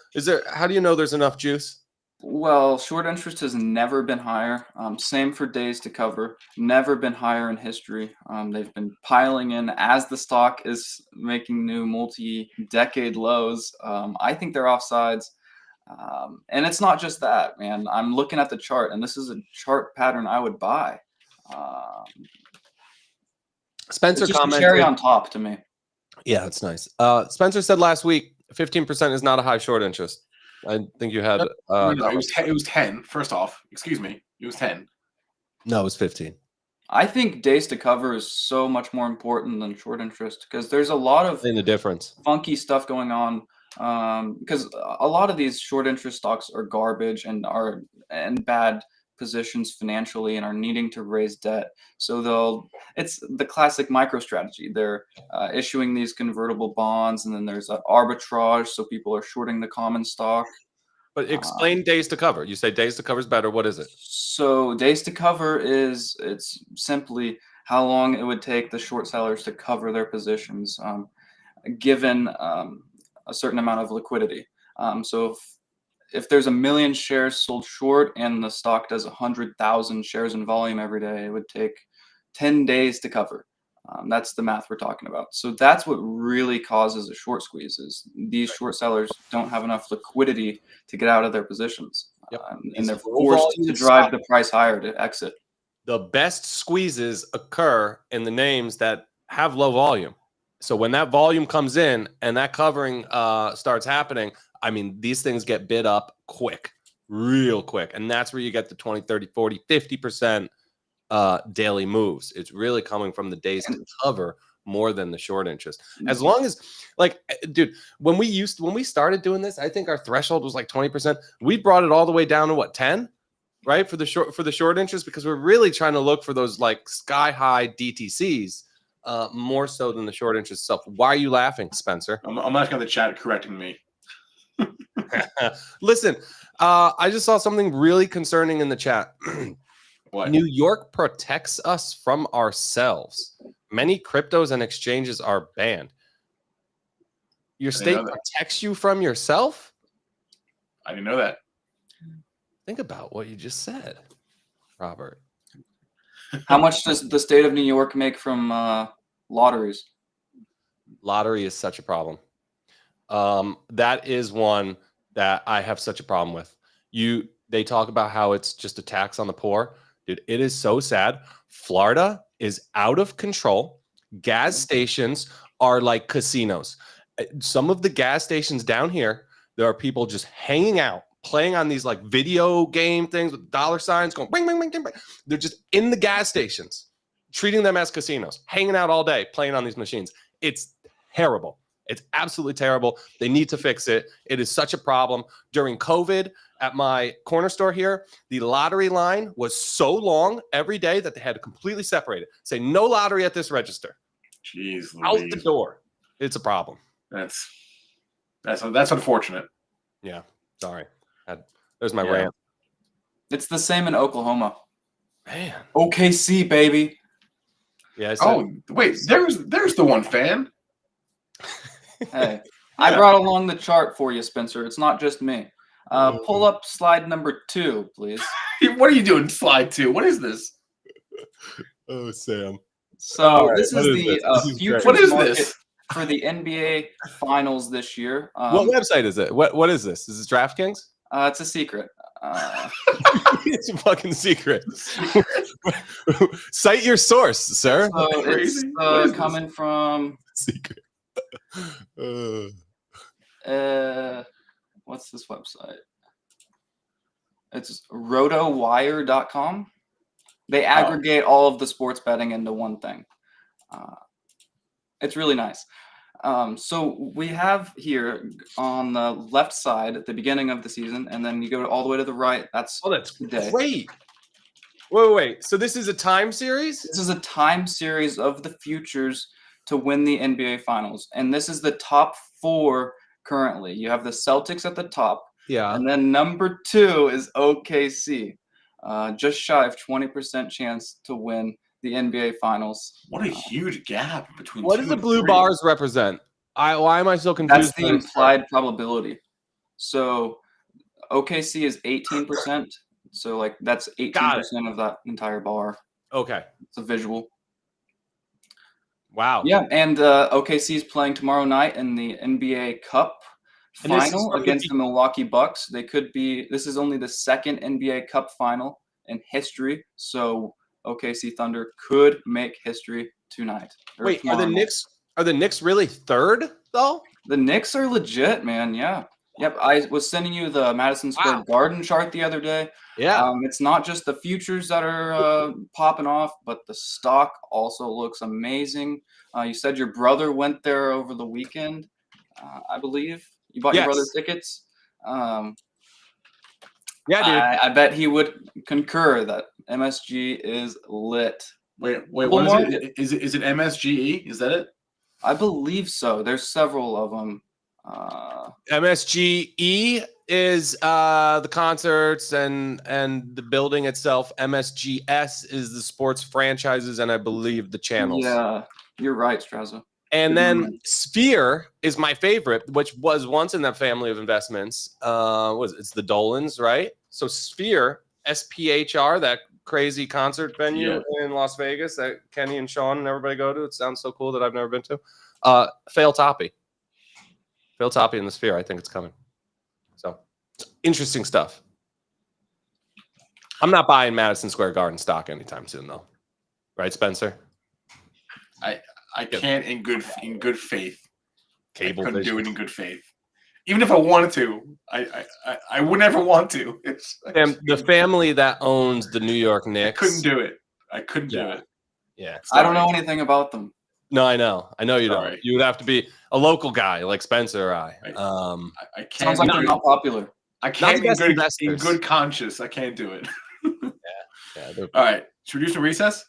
How do you know there's enough juice?
Well, short interest has never been higher. Same for days to cover. Never been higher in history. They've been piling in as the stock is making new multi-decade lows. I think they're offsides. And it's not just that, man. I'm looking at the chart, and this is a chart pattern I would buy.
Spencer commented.
Cherry on top to me.
Yeah, that's nice. Spencer said last week, 15% is not a high short interest. I think you had.
No, it was 10. First off, excuse me, it was 10.
No, it was 15.
I think days to cover is so much more important than short interest because there's a lot of funky stuff going on. Because a lot of these short interest stocks are garbage and are in bad positions financially and are needing to raise debt. So it's the classic MicroStrategy. They're issuing these convertible bonds, and then there's an arbitrage, so people are shorting the common stock.
But explain days to cover. You say days to cover is better. What is it?
So days to cover it's simply how long it would take the short sellers to cover their positions, given a certain amount of liquidity. So if there's 1 million shares sold short and the stock does 100,000 shares in volume every day, it would take 10 days to cover. That's the math we're talking about. So that's what really causes a short squeeze is these short sellers don't have enough liquidity to get out of their positions. And they're forced to drive the price higher to exit.
The best squeezes occur in the names that have low volume. So when that volume comes in and that covering starts happening, I mean, these things get bid up quick, real quick. And that's where you get the 20, 30, 40, 50% daily moves. It's really coming from the days to cover more than the short interest. As long as, like, dude, when we started doing this, I think our threshold was like 20%. We brought it all the way down to what, 10? Right? For the short interest, because we're really trying to look for those like sky high DTCs. More so than the short interest stuff. Why are you laughing, Spencer?
I'm asking the chat correcting me.
Listen, I just saw something really concerning in the chat.
What?
New York protects us from ourselves. Many cryptos and exchanges are banned. Your state protects you from yourself?
I didn't know that.
Think about what you just said, Robert.
How much does the state of New York make from lotteries?
Lottery is such a problem. That is one that I have such a problem with. They talk about how it's just a tax on the poor. Dude, it is so sad. Florida is out of control. Gas stations are like casinos. Some of the gas stations down here, there are people just hanging out, playing on these like video game things with dollar signs going bing, bing, bing, bing, bing. They're just in the gas stations, treating them as casinos, hanging out all day, playing on these machines. It's terrible. It's absolutely terrible. They need to fix it. It is such a problem. During COVID at my corner store here, the lottery line was so long every day that they had to completely separate it. Say no lottery at this register.
Jeez,
Out
Louise.
the door. It's a problem.
That's unfortunate.
Yeah. Sorry. There's my rant.
It's the same in Oklahoma.
Man.
OKC, baby.
Yeah.
Wait. There's the one fan.
Hey, I brought along the chart for you, Spencer. It's not just me. Pull up slide number 2, please.
What are you doing? Slide 2. What is this?
Oh, Sam.
So this is the futures market
this?
for the NBA Finals this year.
What website is it? What is this? Is this DraftKings?
It's a secret.
It's a fucking secret. Cite your source, sir.
So it's coming from
secret.
What's this website? It's rotowire.com. They aggregate all of the sports betting into one thing. It's really nice. So we have here on the left side at the beginning of the season, and then you go all the way to the right. That's
great. Wait. So this is a time series?
This is a time series of the futures to win the NBA Finals. And this is the top 4 currently. You have the Celtics at the top.
Yeah.
And then number 2 is OKC. Just shy of 20% chance to win the NBA Finals.
What a huge gap between.
What does the blue bars represent? Why am I so confused?
That's the implied probability. So OKC is 18%. So like that's 18% of that entire bar.
Okay.
It's a visual.
Wow.
Yeah, and OKC is playing tomorrow night in the NBA Cup final against the Milwaukee Bucks. They could be. This is only the second NBA Cup final in history, so OKC Thunder could make history tonight.
Wait, are the Knicks really third though?
The Knicks are legit, man. Yeah. Yep. I was sending you the Madison Square Garden chart the other day.
Yeah.
It's not just the futures that are popping off, but the stock also looks amazing. You said your brother went there over the weekend, I believe. You bought your brother tickets.
Yeah, dude.
I bet he would concur that MSG is lit.
Wait, what is it? Is it MSGE? Is that it?
I believe so. There's several of them.
MSGE is the concerts and the building itself. MSGS is the sports franchises and I believe the channels.
Yeah, you're right, Strazza.
And then Sphere is my favorite, which was once in that family of investments. It's the Dolans, right? So Sphere, SPHR, that crazy concert venue in Las Vegas that Kenny and Sean and everybody go to. It sounds so cool that I've never been to. Fail Toppy in the Sphere. I think it's coming. So interesting stuff. I'm not buying Madison Square Garden stock anytime soon, though. Right, Spencer?
I can't in good faith.
Cable
I couldn't
vision.
do it in good faith. Even if I wanted to, I would never want to.
The family that owns the New York Knicks.
I couldn't do it. I couldn't do it.
Yeah.
I don't know anything about them.
No, I know. I know you don't. You would have to be a local guy like Spencer or I.
I can't.
Sounds like they're not popular.
I can't in good conscience. I can't do it.
Yeah.
All right. Should we do some recess?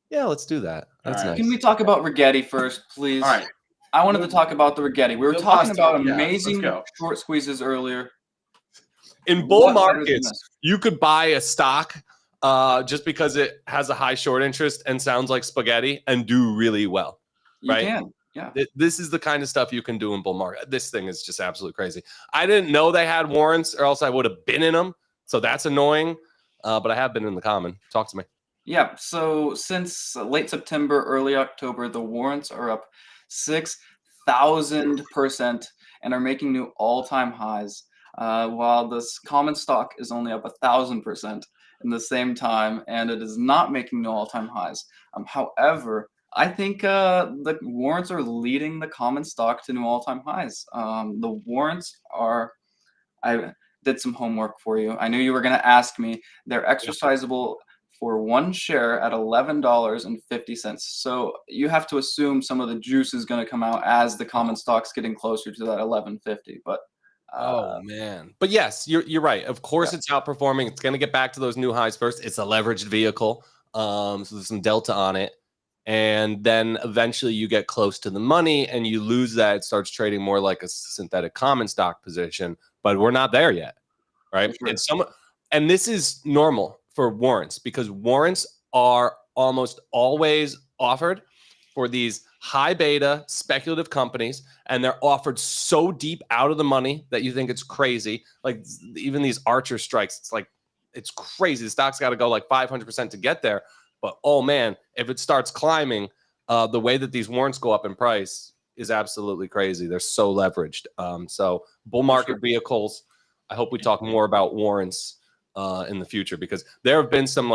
Yeah, let's do that. That's nice.
Can we talk about Rigetti first, please?
All right.
I wanted to talk about the Rigetti. We were talking about amazing
let's go.
short squeezes earlier.
In bull markets, you could buy a stock just because it has a high short interest and sounds like spaghetti and do really well. Right?
You can. Yeah.
This is the kind of stuff you can do in bull market. This thing is just absolutely crazy. I didn't know they had warrants or else I would have been in them. So that's annoying. But I have been in the common. Talk to me.
Yeah. So since late September, early October, the warrants are up 6,000%. and are making new all-time highs, while this common stock is only up 1,000% in the same time, and it is not making new all-time highs. However, I think the warrants are leading the common stock to new all-time highs. The warrants are, I did some homework for you. I knew you were going to ask me. They're exercisable for one share at $11.50. So you have to assume some of the juice is going to come out as the common stock's getting closer to that $11.50. But
oh man, but yes, you're right. Of course, it's outperforming. It's going to get back to those new highs first. It's a leveraged vehicle, so there's some delta on it, and then eventually you get close to the money and you lose that. It starts trading more like a synthetic common stock position, but we're not there yet, right?
Sure.
It's and this is normal for warrants because warrants are almost always offered for these high beta speculative companies, and they're offered so deep out of the money that you think it's crazy. Like even these Archer strikes, it's crazy. The stock's got to go like 500% to get there. But oh man, if it starts climbing, the way that these warrants go up in price is absolutely crazy. They're so leveraged. So bull market vehicles. I hope we talk more about warrants in the future because there have been some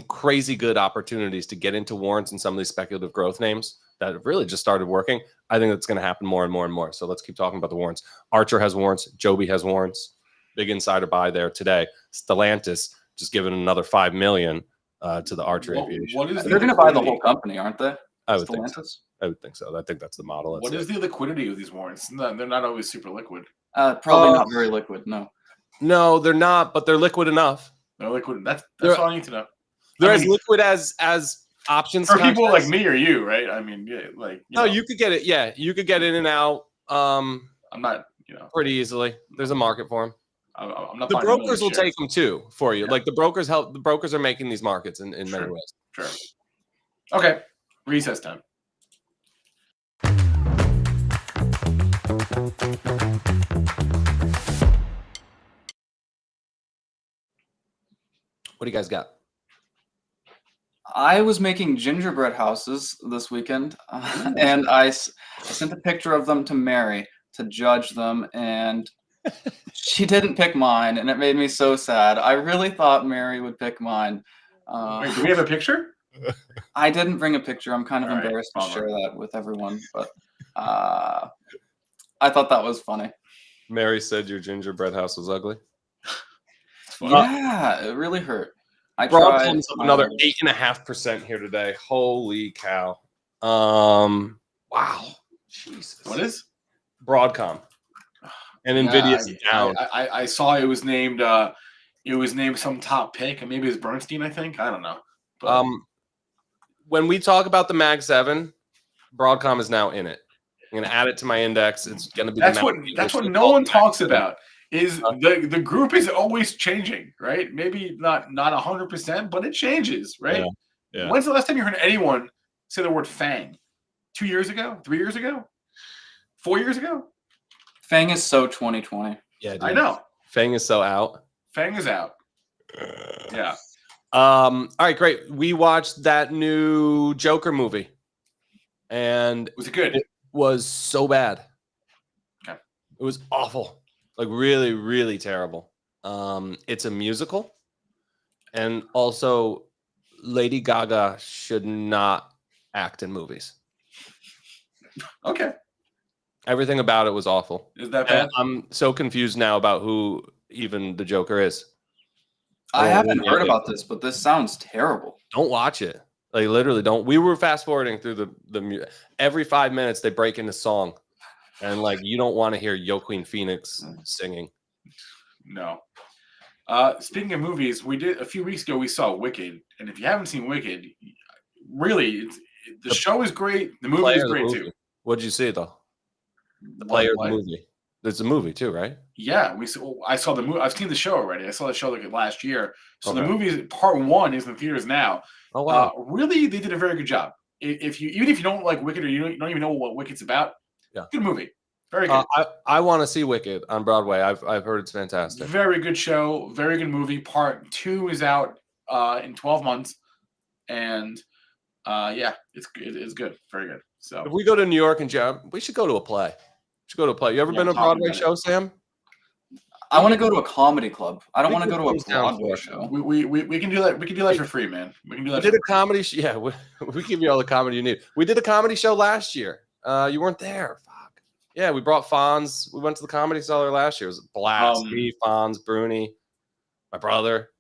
crazy good opportunities to get into warrants in some of these speculative growth names that have really just started working. I think that's going to happen more and more and more. So let's keep talking about the warrants. Archer has warrants. Joby has warrants. Big insider buy there today. Stellantis just given another $5 million to the Archer Aviation.
They're going to buy the whole company, aren't they?
I would think so. I would think so. I think that's the model.
What is the liquidity of these warrants? They're not always super liquid.
Probably not very liquid. No.
No, they're not, but they're liquid enough.
They're liquid. That's all I need to know.
They're as liquid as options
for people like me or you, right? I mean, yeah, like
you could get it. Yeah, you could get in and out.
I'm not,
pretty easily. There's a market for them.
I'm not.
The brokers will take them too for you. Yeah. Like the brokers help. The brokers are making these markets in many ways.
Sure. Okay. Recess time.
What do you guys got?
I was making gingerbread houses this weekend, and I sent a picture of them to Mary to judge them, and she didn't pick mine, and it made me so sad. I really thought Mary would pick mine.
Wait, do we have a picture?
I didn't bring a picture. I'm kind of embarrassed to share that with everyone, but I thought that was funny.
Mary said your gingerbread house was ugly.
Yeah, it really hurt. I
tried.
tried.
Up another 8.5% here today. Holy cow! Wow, Jesus.
What is
Broadcom? And Nvidia's down.
I saw it was named. It was named some top pick, and maybe it's Bernstein. I think I don't know. But,
when we talk about the Mag 7, Broadcom is now in it. I'm going to add it to my index. It's going to be.
That's what no one talks about. Is the group is always changing, right? Maybe not 100%, but it changes, right?
Yeah.
When's the last time you heard anyone say the word FANG? 2 years ago? 3 years ago? 4 years ago?
FANG is so 2020.
Yeah, dude.
I know.
FANG is so out.
FANG is out. Yeah.
All right, great. We watched that new Joker movie, and
was it good?
It was so bad.
Okay.
It was awful. Like really, really terrible. It's a musical, and also Lady Gaga should not act in movies.
Okay.
Everything about it was awful.
Is that bad?
And I'm so confused now about who even the Joker is.
I haven't heard about this, but this sounds terrible.
Don't watch it. Like literally, don't. We were fast forwarding through the every 5 minutes they break into song. And like you don't want to hear Joaquin Phoenix singing.
No. Speaking of movies, we did a few weeks ago. We saw Wicked, and if you haven't seen Wicked, really, the show is great. The movie is great too.
What'd you see though? The player of the movie. There's a movie too, right?
Yeah, I saw the movie. I've seen the show already. I saw the show like last year. So the movie part 1 is in the theaters now.
Oh wow!
Really, they did a very good job. Even if you don't like Wicked or you don't even know what Wicked's about, good movie. Very good.
I want to see Wicked on Broadway. I've heard it's fantastic.
Very good show. Very good movie. Part 2 is out in 12 months, and it's good. Very good. So
if we go to New York and jam, we should go to a play. should go to a play. You ever been to a Broadway show, Sam?
I want to go to a comedy club. I don't want to go to a
down
Broadway
for
show.
We can do that. We can do that for free, man. We can do that.
We did a comedy show. Yeah, we give you all the comedy you need. We did a comedy show last year. You weren't there. Fuck. Yeah, we brought Fonz. We went to the Comedy Cellar last year. It was a blast. Me, Fonz, Bruni, my brother.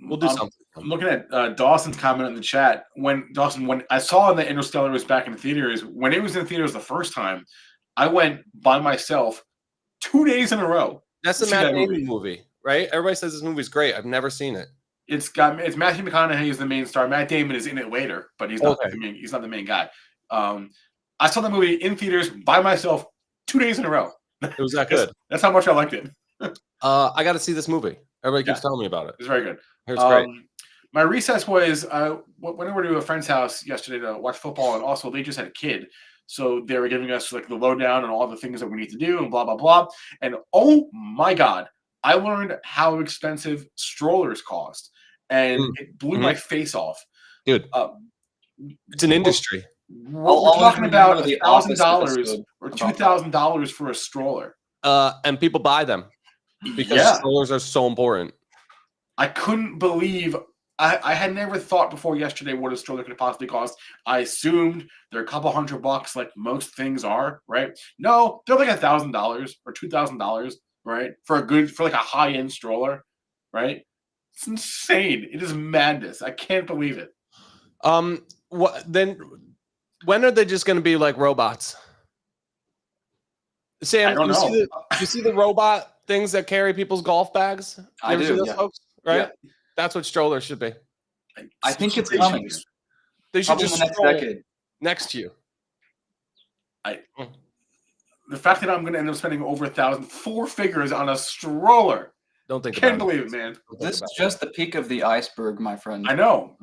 We'll do something.
I'm looking at Dawson's comment in the chat. When I saw that Interstellar was back in the theaters, when it was in the theaters the first time, I went by myself 2 days in a row.
That's the Matt Damon movie, right? Everybody says this movie's great. I've never seen it.
It's Matthew McConaughey is the main star. Matt Damon is in it later, but he's not he's not the main guy. I saw the movie in theaters by myself 2 days in a row.
It was that good.
That's how much I liked it.
I got to see this movie. Everybody keeps telling me about it.
It's very good.
It's great.
My recess was went over to a friend's house yesterday to watch football, and also they just had a kid. So they were giving us like the lowdown and all the things that we need to do and blah, blah, blah. And oh my God, I learned how expensive strollers cost. And it blew my face off.
Dude, it's an industry.
We're talking about $1,000 or $2,000 for a stroller.
And people buy them because strollers are so important.
I couldn't believe I had never thought before yesterday what a stroller could possibly cost. I assumed they're a couple $100 like most things are, right? No, they're like $1,000 or $2,000, right? For like a high-end stroller, right? It's insane. It is madness. I can't believe it.
When are they just going to be like robots? Sam,
I don't know.
You see the robot things that carry people's golf bags?
I do.
See those folks? Right? Yeah. That's what strollers should be.
I think it's coming.
They should
Probably
just
in the next decade.
Next to you.
The fact that I'm going to end up spending over $4 figures on a stroller.
Don't think.
Can't believe it, man.
This is just the peak of the iceberg, my friend.
I know.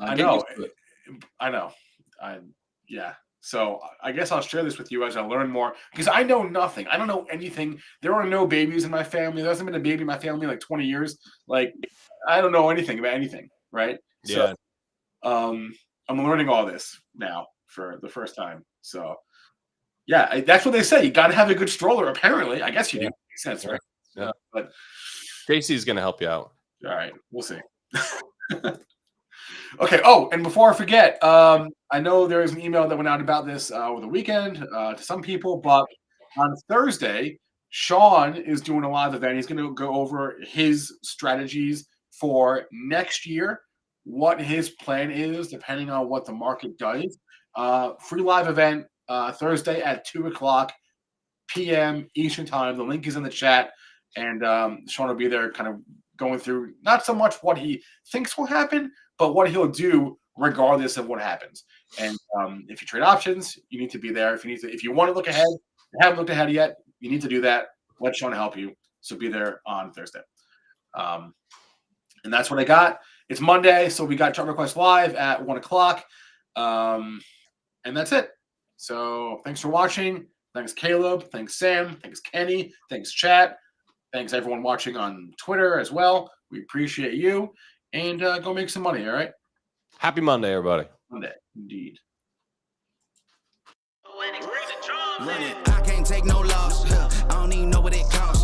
Yeah. So I guess I'll share this with you as I learn more because I know nothing. I don't know anything. There are no babies in my family. There hasn't been a baby in my family in like 20 years. Like I don't know anything about anything, right?
Yeah.
So, I'm learning all this now for the first time. So, yeah, that's what they say. You got to have a good stroller. Apparently, I guess you do. Makes sense, right?
Yeah.
But
JC's going to help you out.
All right, we'll see. Okay. Oh, and before I forget, I know there is an email that went out about this over the weekend to some people, but on Thursday, Sean is doing a live event. He's going to go over his strategies for next year, what his plan is, depending on what the market does. Free live event Thursday at 2:00 p.m. Eastern Time. The link is in the chat, and Sean will be there kind of going through not so much what he thinks will happen, but what he'll do regardless of what happens. And if you trade options, you need to be there. If you want to look ahead, you haven't looked ahead yet, you need to do that. Let Sean help you. So be there on Thursday. And that's what I got. It's Monday, so we got Chart Request Live at 1:00. And that's it. So thanks for watching. Thanks, Caleb. Thanks, Sam. Thanks, Kenny. Thanks, chat. Thanks, everyone watching on Twitter as well. We appreciate you. And go make some money, all right?
Happy Monday, everybody.
Monday, indeed.
Run it. I can't take no loss. I don't even know what it costs.